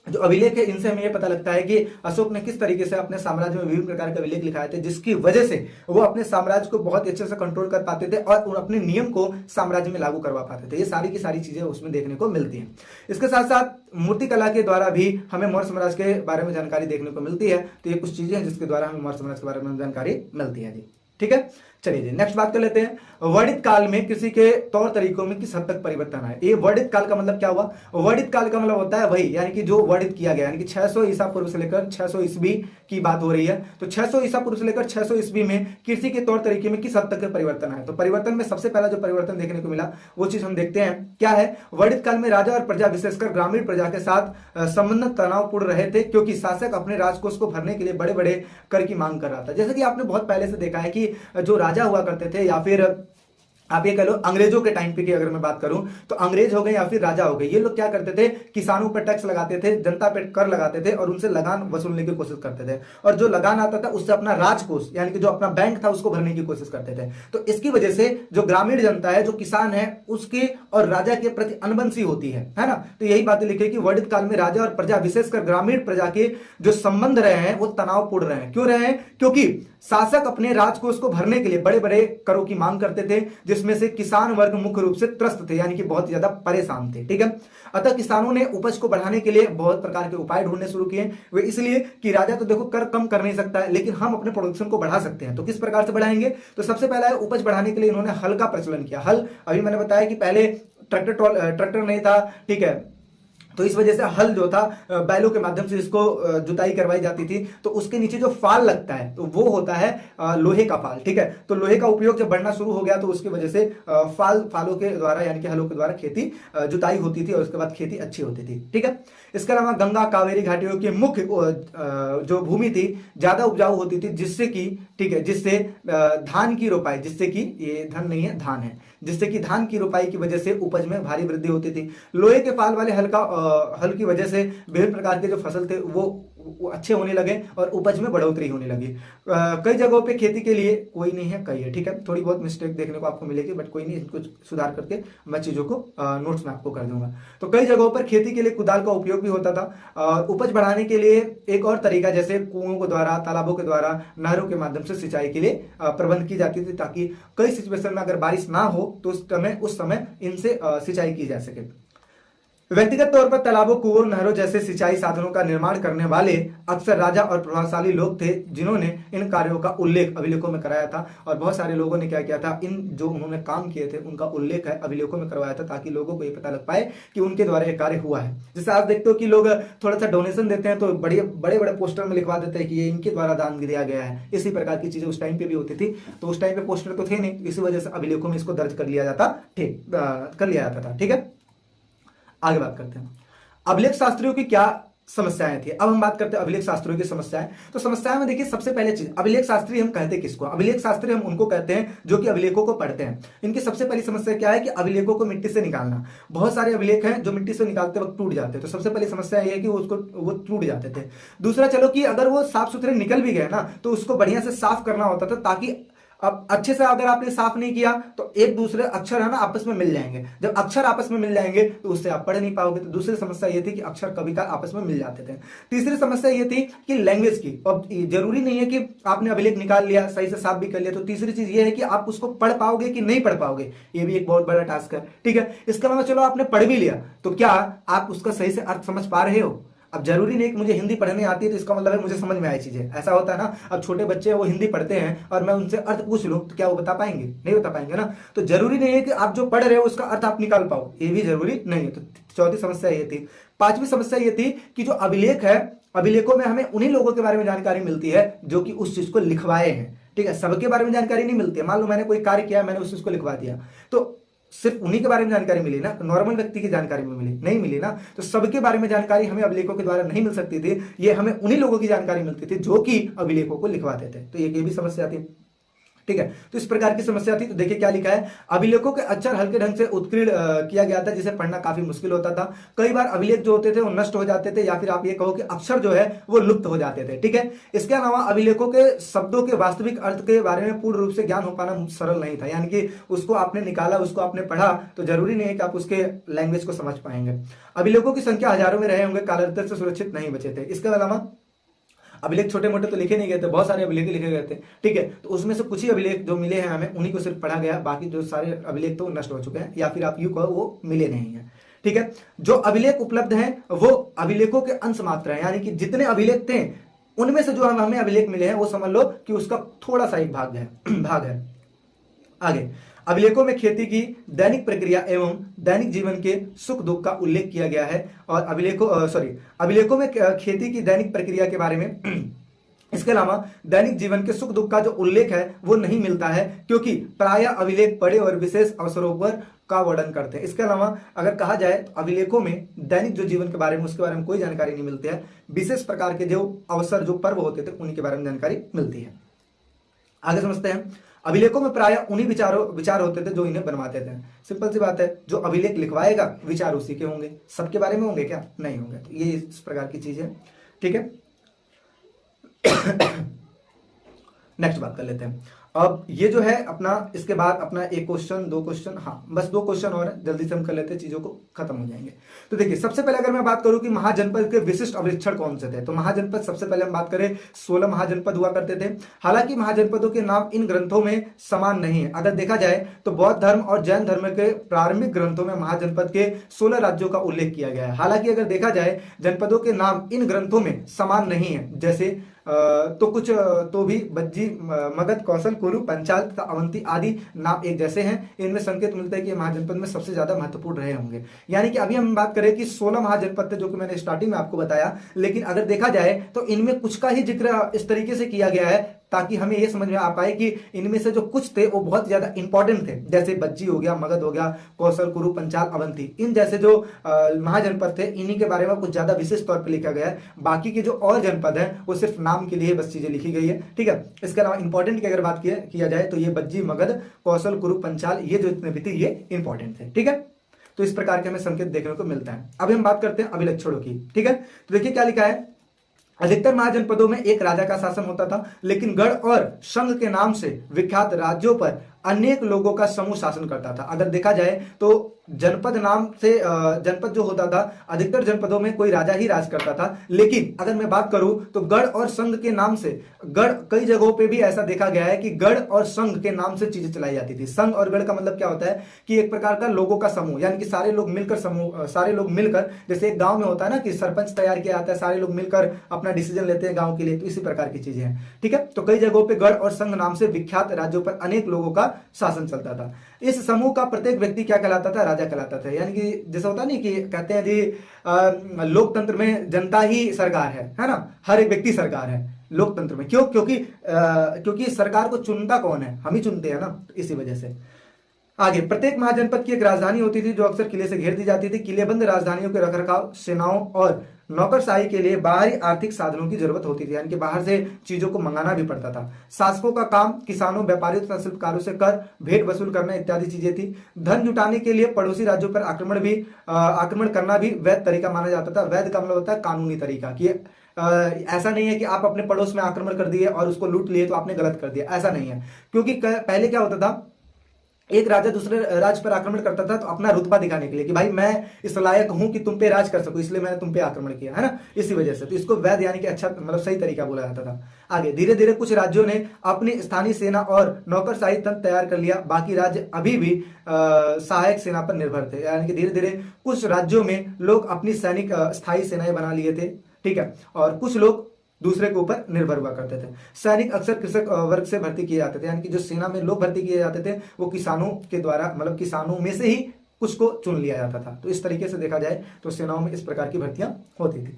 जो अभिलेख है इनसे हमें यह पता लगता है कि अशोक ने किस तरीके से अपने साम्राज्य में विभिन्न प्रकार के अभिलेख लिखाए थे, जिसकी वजह से वो अपने साम्राज्य को बहुत अच्छे से कंट्रोल कर पाते थे और अपने नियम को साम्राज्य में लागू करवा पाते थे। ये सारी की सारी चीजें उसमें देखने को मिलती हैं। इसके साथ साथ मूर्तिकला के द्वारा भी हमें मौर्य साम्राज्य के बारे में जानकारी देखने को मिलती है। तो ये कुछ चीजें हैं जिसके द्वारा हमें मौर्य साम्राज्य के बारे में जानकारी मिलती है जी। ठीक है, चलिए जी नेक्स्ट बात कर लेते हैं, वर्णित काल में कृषि के तौर तरीकों में किस हद तक परिवर्तन आए। ये वर्णित काल का मतलब क्या हुआ, वर्णित काल का मतलब होता है वही, यानी कि जो वर्णित किया गया, यानी कि 600 ईसा पूर्व से लेकर 600 ईस्वी की बात हो रही है, तो 600 ईसा पूर्व से लेकर 600 ईस्वी में कृषि के तौर तरीके में किस हद तक परिवर्तन आया। तो परिवर्तन में सबसे पहला जो परिवर्तन देखने को मिला वो चीज हम देखते हैं क्या है। वर्णित काल में राजा और प्रजा, विशेषकर ग्रामीण प्रजा के साथ संबंध तनावपूर्ण रहे थे, क्योंकि शासक अपने राजकोष को भरने के लिए बड़े बड़े कर की मांग कर रहा था। जैसे कि आपने बहुत पहले से देखा है कि जो राजा हुआ करते थे, या फिर आप ये कह लो अंग्रेजों के टाइम पे की अगर मैं बात करूं, तो अंग्रेज हो गए या फिर राजा हो गए, ये लोग क्या करते थे, किसानों पर टैक्स लगाते थे, जनता पे कर लगाते थे और उनसे लगान वसूलने की कोशिश करते थे, और जो लगान आता था उससे अपना राजकोष यानी कि जो अपना बैंक था उसको भरने की कोशिश करते थे। तो इसकी वजह से जो ग्रामीण जनता है, जो किसान है, उसके और राजा के प्रति अनबन सी होती है ना। तो यही बातें लिखी कि वर्णित काल में राजा और प्रजा, विशेषकर ग्रामीण प्रजा के जो संबंध रहे हैं वो तनावपूर्ण रहे हैं। क्यों रहे हैं, क्योंकि शासक अपने राजकोष को भरने के लिए बड़े बड़े करों की मांग करते थे, जिसमें से किसान वर्ग मुख्य रूप से त्रस्त थे, यानी कि बहुत ज्यादा परेशान थे। ठीक है, अतः किसानों ने उपज को बढ़ाने के लिए बहुत प्रकार के उपाय ढूंढने शुरू किए। वे इसलिए कि राजा तो देखो कर कम कर नहीं सकता है, लेकिन हम अपने प्रोडक्शन को बढ़ा सकते हैं। तो किस प्रकार से बढ़ाएंगे, तो सबसे पहला है उपज बढ़ाने के लिए इन्होंने हल का प्रचलन किया। हल, अभी मैंने बताया कि पहले ट्रैक्टर नहीं था, ठीक है, तो इस वजह से हल जो था बैलों के माध्यम से इसको जुताई करवाई जाती थी। तो उसके नीचे जो फाल लगता है तो वो होता है लोहे का फाल। ठीक है, तो लोहे का उपयोग जब बढ़ना शुरू हो गया तो उसकी वजह से फालों के द्वारा यानी कि हलों के द्वारा खेती जुताई होती थी और उसके बाद खेती अच्छी होती थी। ठीक है, इसके अलावा गंगा कावेरी घाटियों की मुख्य जो भूमि थी ज्यादा उपजाऊ होती थी, जिससे कि, ठीक है, जिससे धान की रोपाई, जिससे कि ये धन नहीं है धान है, जिससे कि धान की रोपाई की वजह से उपज में भारी वृद्धि होती थी। लोहे के फाल वाले हल की वजह से विभिन्न प्रकार के जो फसल थे वो अच्छे होने लगे और उपज में बढ़ोतरी होने लगी। कई जगहों पे खेती के लिए, कोई नहीं है कई है, ठीक है, थोड़ी बहुत मिस्टेक देखने को आपको मिलेगी, बट कोई नहीं, इनको सुधार करके मैं चीजों को नोट्स में आपको कर दूंगा। तो कई जगहों पर खेती के लिए कुदाल का उपयोग भी होता था। उपज बढ़ाने के लिए एक और तरीका, जैसे कुओं के द्वारा, तालाबों के द्वारा, नहरों के माध्यम से सिंचाई के लिए प्रबंध की जाती थी, ताकि कई सिचुएशन में अगर बारिश ना हो तो उस समय इनसे सिंचाई की जा सके। व्यक्तिगत तौर पर तालाबों, कुओं, नहरों जैसे सिंचाई साधनों का निर्माण करने वाले अक्सर राजा और प्रभावशाली लोग थे, जिन्होंने इन कार्यों का उल्लेख अभिलेखों में कराया था। और बहुत सारे लोगों ने क्या किया था, इन जो उन्होंने काम किए थे उनका उल्लेख है अभिलेखों में करवाया था, ताकि लोगों को ये पता लग पाए कि उनके द्वारा ये कार्य हुआ है। जैसे आप देखते हो कि लोग थोड़ा सा डोनेशन देते हैं तो बड़े बड़े पोस्टर में लिखवा देते हैं कि ये इनके द्वारा दान दिया गया है। इसी प्रकार की चीजें उस टाइम पे भी होती थी। तो उस टाइम पे पोस्टर तो थे नहीं, इसी वजह से अभिलेखों में इसको दर्ज कर लिया जाता था। ठीक है, आगे बात करते हैं अभिलेख शास्त्रियों की क्या समस्याएं थी। अब हम बात करते हैं अभिलेख शास्त्रियों की समस्याएं। तो समस्याएं में देखिए, सबसे पहले चीज, अभिलेख शास्त्री हम कहते किसको, अभिलेख शास्त्री हम उनको कहते हैं जो कि अभिलेखों को पढ़ते हैं। इनकी सबसे पहली समस्या क्या है कि अभिलेखों को मिट्टी से निकालना। बहुत सारे अभिलेख हैं जो मिट्टी से निकालते वक्त टूट जाते हैं। तो सबसे पहली समस्या यह है कि वो टूट जाते थे। दूसरा, चलो कि अगर वो साफ सुथरे निकल भी गए ना, तो उसको बढ़िया से साफ करना होता था, ताकि अब अच्छे से अगर आपने साफ नहीं किया तो एक दूसरे अक्षर है ना आपस में मिल जाएंगे। जब अक्षर आपस में मिल जाएंगे तो उससे आप पढ़ नहीं पाओगे। तो दूसरी समस्या ये थी कि अक्षर कभी कभार आपस में मिल जाते थे। तीसरी समस्या ये थी कि लैंग्वेज की। अब जरूरी नहीं है कि आपने अभिलेख निकाल लिया, सही से साफ भी कर लिया, तो तीसरी चीज ये है कि आप उसको पढ़ पाओगे कि नहीं पढ़ पाओगे, ये भी एक बहुत बड़ा टास्क है। ठीक है, इसके अलावा चलो आपने पढ़ भी लिया, तो क्या आप उसका सही से अर्थ समझ पा रहे हो। अब जरूरी नहीं कि मुझे हिंदी पढ़ने आती है तो इसका मतलब है मुझे समझ में आई चीजें, ऐसा होता है ना। अब छोटे बच्चे हैं वो हिंदी पढ़ते हैं और मैं उनसे अर्थ पूछ लूं तो क्या वो बता पाएंगे, नहीं बता पाएंगे ना। तो जरूरी नहीं है कि आप जो पढ़ रहे हो उसका अर्थ आप निकाल पाओ, ये भी जरूरी नहीं है। तो चौथी समस्या ये थी। पांचवी समस्या ये थी कि जो अभिलेख है, अभिलेखों में हमें उन्हीं लोगों के बारे में जानकारी मिलती है जो कि उस चीज को लिखवाए हैं। ठीक है, सबके बारे में जानकारी नहीं मिलती है। मान लो मैंने कोई कार्य किया, मैंने उस चीज को लिखवा दिया, तो सिर्फ उन्हीं के बारे में जानकारी मिली ना, नॉर्मल व्यक्ति की जानकारी में नहीं मिली ना। तो सबके बारे में जानकारी हमें अभिलेखों के द्वारा नहीं मिल सकती थी, ये हमें उन्हीं लोगों की जानकारी मिलती थी जो कि अभिलेखों को लिखवाते थे। तो ये भी समस्या थी। ठीक है, तो इस प्रकार की समस्या थी। तो देखिए क्या लिखा है, अभिलेखों के अक्षर हल्के ढंग से उत्कीर्ण किया गया था, जिसे पढ़ना काफी मुश्किल होता था। कई बार अभिलेख जो होते थे वो नष्ट हो जाते थे, या फिर आप ये कहो कि अक्षर जो है वो लुप्त हो जाते थे। ठीक है, इसके अलावा अभिलेखों के शब्दों के वास्तविक अर्थ के बारे में पूर्ण रूप से ज्ञान हो पाना सरल नहीं था, यानी कि उसको आपने निकाला, उसको आपने पढ़ा, तो जरूरी नहीं है कि आप उसके लैंग्वेज को समझ पाएंगे। अभिलेखों की संख्या हजारों में रहे होंगे, कालांतर से सुरक्षित नहीं बचे थे। इसके अलावा अभिलेख छोटे मोटे तो लिखे नहीं गए थे, बहुत सारे अभिलेख लिखे गए थे। ठीक है, तो उसमें से कुछ ही अभिलेख जो मिले हैं हमें, उन्हीं को सिर्फ पढ़ा गया, बाकी जो सारे अभिलेख तो नष्ट हो चुके हैं, या फिर आप यूं कहो वो मिले नहीं है। ठीक है, जो अभिलेख उपलब्ध हैं वो अभिलेखों के अंश मात्र है, यानी कि जितने अभिलेख थे उनमें से जो हमें अभिलेख मिले हैं वो समझ लो कि उसका थोड़ा सा एक भाग है। आगे, अभिलेखों में खेती की दैनिक प्रक्रिया एवं दैनिक जीवन के सुख दुख का उल्लेख किया गया है। और अभिलेखों में खेती की दैनिक प्रक्रिया के बारे में इसके अलावा दैनिक जीवन के सुख दुख का जो उल्लेख है वो नहीं मिलता है, क्योंकि प्रायः अभिलेख बड़े और विशेष अवसरों पर का वर्णन करते हैं। इसके अलावा अगर कहा जाए तो अभिलेखों में दैनिक जो जीवन के बारे में उसके बारे में कोई जानकारी नहीं मिलती है, विशेष प्रकार के जो अवसर जो पर्व होते थे उनके बारे में जानकारी मिलती है। आगे समझते हैं, अभिलेखों में प्रायः उन्हीं विचार होते थे जो इन्हें बनवाते थे। सिंपल सी बात है, जो अभिलेख लिखवाएगा विचार उसी के होंगे, सबके बारे में होंगे क्या? नहीं होंगे। तो ये इस प्रकार की चीज है, ठीक है। नेक्स्ट बात कर लेते हैं। अब ये जो है अपना, इसके बाद अपना एक क्वेश्चन, दो क्वेश्चन, हाँ बस दो क्वेश्चन और है, जल्दी से हम कर लेते हैं, चीजों को खत्म हो जाएंगे। तो देखिए, सबसे पहले अगर मैं बात करूं कि महाजनपद के विशिष्ट अभिलक्षण कौन से थे, तो महाजनपद सबसे पहले हम बात करें 16 महाजनपद हुआ करते थे। हालांकि महाजनपदों के नाम इन ग्रंथों में समान नहीं है। अगर देखा जाए तो बौद्ध धर्म और जैन धर्म के प्रारंभिक ग्रंथों में महाजनपद के 16 राज्यों का उल्लेख किया गया है। हालांकि अगर देखा जाए जनपदों के नाम इन ग्रंथों में समान नहीं है, जैसे तो कुछ तो भी बज्जी, मगध, कौशल, कुरु, पंचाल तथा अवंती आदि नाम एक जैसे हैं। इनमें संकेत मिलता है कि महाजनपद में सबसे ज्यादा महत्वपूर्ण रहे होंगे। यानी कि अभी हम बात करें कि 16 महाजनपद थे, जो कि मैंने स्टार्टिंग में आपको बताया, लेकिन अगर देखा जाए तो इनमें कुछ का ही जिक्र इस तरीके से किया गया है ताकि हमें यह समझ में आ पाए कि इनमें से जो कुछ थे वो बहुत ज्यादा इंपॉर्टेंट थे, जैसे बज्जी हो गया, मगध हो गया, कौशल, कुरु, पंचाल, अवंती, इन जैसे जो महाजनपद थे इन्हीं के बारे में कुछ ज्यादा विशेष तौर पर लिखा गया है। बाकी के जो और जनपद है वो सिर्फ नाम के लिए बस चीजें लिखी गई है, ठीक है। इसके अलावा इंपॉर्टेंट की अगर बात किया जाए तो ये बज्जी, मगध, कौशल, कुरु, पंचाल, ये जो इतने भी थे ये इंपॉर्टेंट थे, ठीक है। तो इस प्रकार के हमें संकेत देखने को मिलता है। अभी हम बात करते हैं अभिलक्षणों की, ठीक है। तो देखिए क्या लिखा है, अधिकतर महाजनपदों में एक राजा का शासन होता था, लेकिन गढ़ और संघ के नाम से विख्यात राज्यों पर अनेक लोगों का समूह शासन करता था। अगर देखा जाए तो जनपद नाम से जनपद जो होता था, अधिकतर जनपदों में कोई राजा ही राज करता था। लेकिन अगर मैं बात करूं तो गढ़ और संघ के नाम से, गढ़ कई जगहों पे भी ऐसा देखा गया है कि गढ़ और संघ के नाम से चीजें चलाई जाती थी। संघ और गढ़ का मतलब क्या होता है कि एक प्रकार का लोगों का समूह, यानी कि सारे लोग मिलकर जैसे एक गांव में होता है ना कि सरपंच तैयार किया जाता है, सारे लोग मिलकर अपना डिसीजन लेते हैं गांव के लिए, तो इसी प्रकार की चीजें हैं, ठीक है। तो कई जगहों पे गढ़ और संघ नाम से विख्यात राज्यों पर अनेक लोगों का शासन चलता था। इस समूह का प्रत्येक व्यक्ति क्या कहलाता था? राजा कहलाता था। यानी कि जैसा होता नहीं कि कहते हैं जी लोकतंत्र में जनता ही सरकार है ना, हर एक व्यक्ति सरकार है लोकतंत्र में। क्यों? क्योंकि सरकार को चुनता कौन है? हम ही चुनते हैं ना, तो इसी वजह से। आगे, प्रत्येक महाजनपद की एक राजधानी होती थी जो अक्सर किले से घेर दी जाती थी। किलेबंद राजधानियों के रखरखाव, सेनाओं और नौकरशाही के लिए बाहरी आर्थिक साधनों की जरूरत होती थी, यानी कि बाहर से चीजों को मंगाना भी पड़ता था। शासकों का काम किसानों, व्यापारियों तथा शिल्पकारों से कर, भेंट वसूल करना इत्यादि चीजें थी। धन जुटाने के लिए पड़ोसी राज्यों पर आक्रमण करना भी वैध तरीका माना जाता था। वैध का मतलब होता है कानूनी तरीका, कि ऐसा नहीं है कि आप अपने पड़ोस में आक्रमण कर दिए और उसको लूट लिए तो आपने गलत कर दिया, ऐसा नहीं है। क्योंकि पहले क्या होता था, एक राजा दूसरे राज्य पर आक्रमण करता था तो अपना रुतबा दिखाने के लिए कि भाई मैं इस लायक हूं कि तुम पे राज कर सकूं, इसलिए मैंने तुम पे आक्रमण किया, है ना, इसी वजह से। तो इसको वैध यानी कि अच्छा मतलब सही तरीका बोला जाता था। आगे, धीरे धीरे कुछ राज्यों ने अपनी स्थानीय सेना और नौकरशाही तंत्र तैयार कर लिया। बाकी राज्य अभी भी सहायक सेना पर निर्भर थे, यानी कि धीरे धीरे कुछ राज्यों में लोग अपनी सैनिक स्थायी सेनाएं बना लिए थे, ठीक है, और कुछ लोग दूसरे के ऊपर निर्भर हुआ करते थे। सैनिक अक्सर कृषक वर्ग से भर्ती किए जाते थे, यानी कि जो सेना में लोग भर्ती किए जाते थे वो किसानों के द्वारा, मतलब किसानों में से ही कुछ को चुन लिया जाता था। तो इस तरीके से देखा जाए तो सेनाओं में इस प्रकार की भर्तियां होती थी।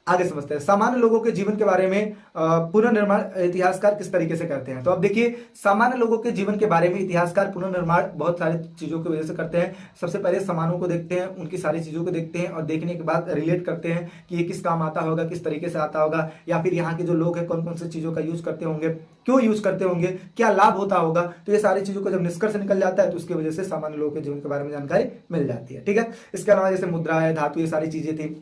आगे समझते हैं सामान्य लोगों के जीवन के बारे में पुनर्निर्माण इतिहासकार किस तरीके से करते हैं। तो अब देखिए, सामान्य लोगों के जीवन के बारे में इतिहासकार पुनर्निर्माण बहुत सारी चीजों की वजह से करते हैं। सबसे पहले सामानों को देखते हैं, उनकी सारी चीजों को देखते हैं और देखने के बाद रिलेट करते हैं कि ये किस काम आता होगा, किस तरीके से आता होगा, या फिर यहाँ के जो लोग हैं कौन कौन सी चीजों का यूज करते होंगे, क्यों यूज करते होंगे, क्या लाभ होता होगा। तो ये सारी चीजों का जब निष्कर्ष निकल जाता है तो उसकी वजह से सामान्य लोगों के जीवन के बारे में जानकारी मिल जाती है, ठीक है। इसके अलावा जैसे मुद्रा है, धातु, ये सारी चीजें थी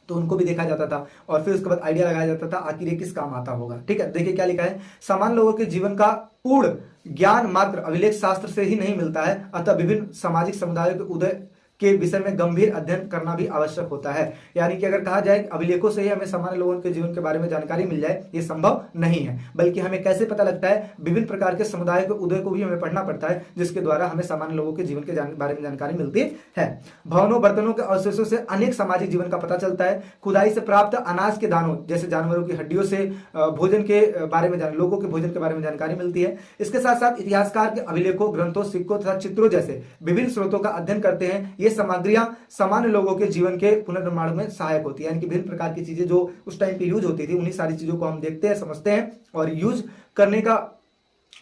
तो उनको भी देखा जाता था और फिर उसके बाद आइडिया लगाया जाता था आखिर ये किस काम आता होगा, ठीक है। देखिए क्या लिखा है, सामान्य लोगों के जीवन का पूर्ण ज्ञान मात्र अभिलेख शास्त्र से ही नहीं मिलता है, अतः विभिन्न सामाजिक समुदायों के उदय के विषय में गंभीर अध्ययन करना भी आवश्यक होता है। यानी कि अगर कहा जाए अभिलेखों से ही हमें सामान्य लोगों के जीवन के बारे में जानकारी मिल जाए, ये संभव नहीं है, बल्कि हमें कैसे पता लगता है, विभिन्न प्रकार के समुदाय के उदय को भी हमें पढ़ना पड़ता है, जिसके द्वारा हमें सामान्य लोगों के जीवन के बारे में जानकारी मिलती है। भवनों बर्तनों के अवशेषों से अनेक सामाजिक जीवन का पता चलता है। खुदाई से प्राप्त अनाज के दानों जैसे जानवरों की हड्डियों से भोजन के बारे में लोगों के भोजन के बारे में जानकारी मिलती है। इसके साथ साथ इतिहासकार के अभिलेखों, ग्रंथों, सिक्कों तथा चित्रों जैसे विभिन्न स्रोतों का अध्ययन करते हैं। ये सामग्रियां सामान्य लोगों के जीवन के पुनर्निर्माण में सहायक होती है। यानी कि विभिन्न प्रकार की चीजें जो उस टाइम पे यूज होती थी, उन्हीं सारी चीजों को हम देखते हैं, समझते हैं और यूज करने का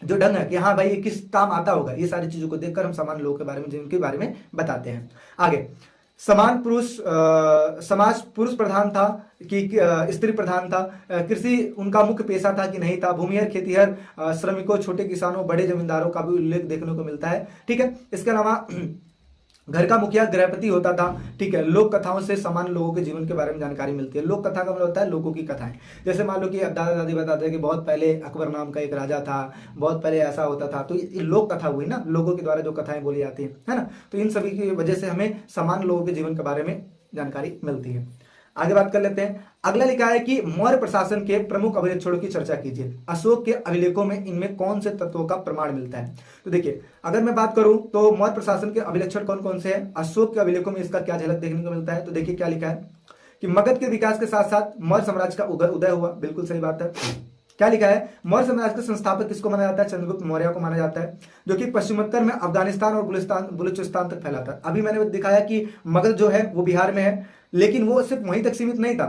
जो ढंग है कि हाँ भाई ये किस काम आता होगा, ये सारी चीजों को देखकर हम सामान्य लोगों के बारे में, जिनके बारे में बताते हैं। आगे, समाज पुरुष प्रधान था कि स्त्री प्रधान था, कृषि उनका मुख्य पेशा था कि नहीं था, भूमिहर, खेतीहर, श्रमिकों, छोटे किसानों, बड़े जमींदारों का भी उल्लेख देखने को मिलता है। ठीक है, इसके अलावा घर का मुखिया गृहपति होता था। ठीक है, लोक कथाओं से सामान्य लोगों के जीवन के बारे में जानकारी मिलती है। लोक कथा का मतलब होता है लोगों की कथाएं। जैसे मान लो कि दादा दादी बताते हैं कि बहुत पहले अकबर नाम का एक राजा था, बहुत पहले ऐसा होता था, तो ये लोक कथा हुई ना, लोगों के द्वारा जो कथाएं बोली जाती है ना। तो इन सभी की वजह से हमें सामान्य लोगों के जीवन के बारे में जानकारी मिलती है। आगे बात कर लेते हैं। अगला लिखा है कि मौर्य प्रशासन के प्रमुख अभिलेखों की चर्चा कीजिए। अशोक के अभिलेखों में इनमें कौन से तत्वों का प्रमाण मिलता है? तो देखिए, अगर मैं बात करूं तो मौर्य प्रशासन के अभिलेख कौन कौन से हैं, अशोक के अभिलेखों में इसका क्या झलक देखने को मिलता है। तो देखिए क्या लिखा है कि मगध के विकास के साथ साथ मौर्य साम्राज्य का उदय हुआ। बिल्कुल सही बात है। क्या लिखा है, मौर्य साम्राज्य के संस्थापक किसको माना जाता है? चंद्रगुप्त मौर्य को माना जाता है, जो कि पश्चिमोत्तर में अफगानिस्तान और बलूचिस्तान तक फैला था। अभी मैंने दिखाया कि मगध जो है वो बिहार में है, लेकिन वो सिर्फ वहीं तक सीमित नहीं था।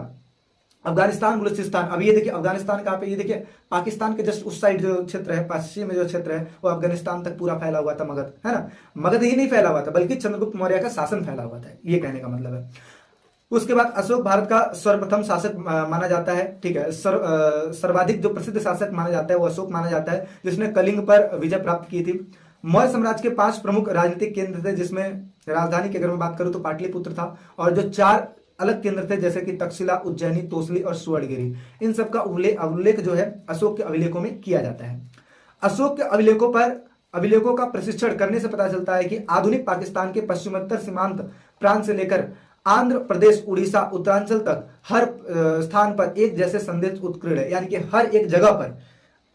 अफगानिस्तान, बलूचिस्तान, अभी ये देखिए अफगानिस्तान कहाँ पे, ये देखिए पाकिस्तान के जस्ट उस साइड जो क्षेत्र है, पश्चिम में जो क्षेत्र है, वो अफगानिस्तान तक पूरा फैला हुआ था मगध, है ना। मगध ही नहीं फैला हुआ था, बल्कि चंद्रगुप्त मौर्य का शासन फैला हुआ था, ये कहने का मतलब है। उसके बाद अशोक भारत का सर्वप्रथम शासक माना जाता है। ठीक है, सर्वाधिक जो प्रसिद्ध शासक माना जाता है वो अशोक माना जाता है, जिसने कलिंग पर विजय प्राप्त की थी। मौर्य साम्राज्य के 5 प्रमुख राजनीतिक केंद्र थे, जिसमें राजधानी की अगर मैं बात करूं तो पाटलिपुत्र था, और जो 4 अलग केंद्र थे जैसे कि तक्षशिला, उज्जैनी, तोसली और सुवर्णगिरी, इन सब का उल्लेख जो है अशोक के अभिलेखों में किया जाता है। अशोक के अभिलेखों का प्रशिक्षण करने से पता चलता है कि आधुनिक पाकिस्तान के पश्चिमोत्तर सीमांत प्रांत से लेकर आंध्र प्रदेश, उड़ीसा, उत्तरांचल तक हर स्थान पर एक जैसे संदेश उत्कीर्ण है। यानी कि हर एक जगह पर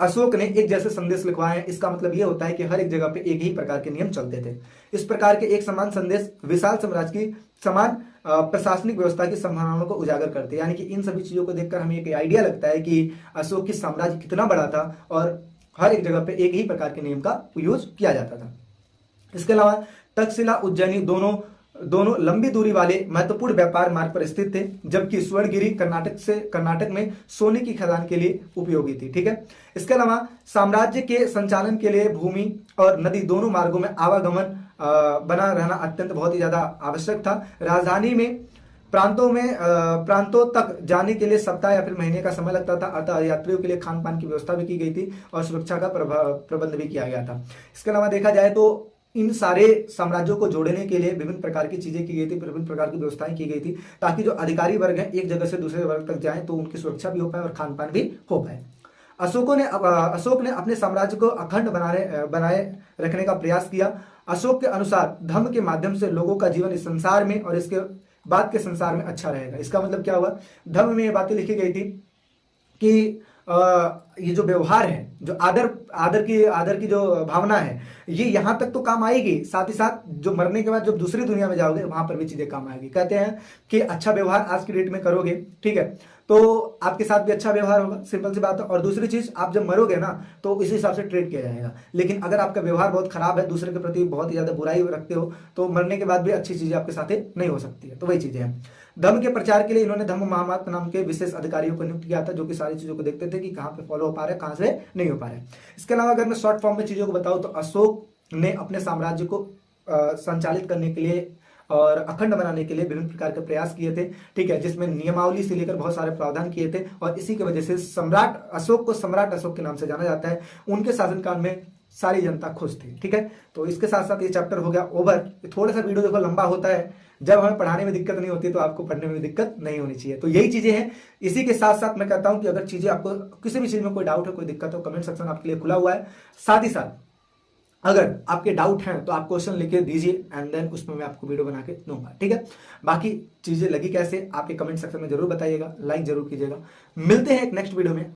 अशोक ने एक जैसे संदेश लिखवाए हैं। इसका मतलब यह होता है कि हर एक जगह पे एक ही प्रकार के नियम चलते थे। इस प्रकार के एक समान संदेश विशाल साम्राज्य की समान प्रशासनिक व्यवस्था की संभावनाओं को उजागर करते हैं। यानी कि इन सभी चीजों को देखकर हमें एक आइडिया लगता है कि अशोक की साम्राज्य कितना बड़ा था और हर एक जगह पे एक ही प्रकार के नियम का यूज किया जाता था। इसके अलावा तक्षशिला, उज्जैनी दोनों लंबी दूरी वाले महत्वपूर्ण व्यापार मार्ग पर स्थित थे, जबकि सुवर्णगिरी कर्नाटक में सोने की खदान के लिए उपयोगी थी। ठीक है, इसके अलावा साम्राज्य के संचालन के लिए भूमि और नदी दोनों मार्गों में आवागमन बना रहना अत्यंत बहुत ही ज्यादा आवश्यक था। राजधानी में प्रांतों तक जाने के लिए सप्ताह या फिर महीने का समय लगता था, अतः यात्रियों के लिए खान पान की व्यवस्था भी की गई थी और सुरक्षा का प्रबंध भी किया गया था। इसके अलावा देखा जाए तो इन सारे साम्राज्यों को जोड़ने के लिए विभिन्न प्रकार की चीजें की गई थी, विभिन्न प्रकार की व्यवस्थाएं की गई थी, ताकि जो अधिकारी वर्ग है एक जगह से दूसरे वर्ग तक जाएं तो उनकी सुरक्षा भी हो पाए और खान पान भी हो पाए। अशोक ने अपने साम्राज्य को अखंड बनाए रखने का प्रयास किया। अशोक के अनुसार धर्म के माध्यम से लोगों का जीवन इस संसार में और इसके बाद के संसार में अच्छा रहेगा। इसका मतलब क्या हुआ, धर्म में ये बातें लिखी गई थी कि ये जो व्यवहार है, जो आदर की जो भावना है, ये यहां तक तो काम आएगी, साथ ही साथ जो मरने के बाद जब दूसरी दुनिया में जाओगे वहां पर भी चीजें काम आएगी। कहते हैं कि अच्छा व्यवहार आज की डेट में करोगे, ठीक है, तो आपके साथ भी अच्छा व्यवहार होगा, सिंपल सी बात है। और दूसरी चीज, आप जब मरोगे ना तो इस हिसाब से ट्रीट किया जाएगा। लेकिन अगर आपका व्यवहार बहुत खराब है, दूसरे के प्रति बहुत ही ज्यादा बुराई रखते हो, तो मरने के बाद भी अच्छी चीजें आपके साथ नहीं हो सकती है। तो वही चीजें हैं। धर्म के प्रचार के लिए इन्होंने धर्म महामात्र नाम के विशेष अधिकारियों को नियुक्त किया था, जो कि सारी चीजों को देखते थे कि कहाँ पे फॉलो हो पा रहा है, कहाँ से नहीं हो पा रहा है। इसके अलावा अगर मैं शॉर्ट फॉर्म में चीजों को बताऊं तो अशोक ने अपने साम्राज्य को संचालित करने के लिए और अखंड बनाने के लिए विभिन्न प्रकार के प्रयास किए थे, ठीक है, जिसमें नियमावली से लेकर बहुत सारे प्रावधान किए थे। और इसी की वजह से सम्राट अशोक के नाम से जाना जाता है। उनके शासनकाल में सारी जनता खुश थी। ठीक है, तो इसके साथ साथ ये चैप्टर हो गया ओवर। थोड़ा सा वीडियो देखो लंबा होता है, जब हमें पढ़ाने में दिक्कत नहीं होती तो आपको पढ़ने में भी दिक्कत नहीं होनी चाहिए। तो यही चीजें हैं। इसी के साथ साथ मैं कहता हूं कि अगर चीजें आपको किसी भी चीज में कोई डाउट है, कोई दिक्कत हो, कमेंट सेक्शन आपके लिए खुला हुआ है। साथ ही साथ अगर आपके डाउट हैं तो आप क्वेश्चन लिख के दीजिए एंड देन उसमें मैं आपको वीडियो बना के दूंगा, ठीक है। बाकी चीजें लगी कैसे, आप ये कमेंट सेक्शन में जरूर बताइएगा, लाइक जरूर कीजिएगा। मिलते हैं एक नेक्स्ट वीडियो में।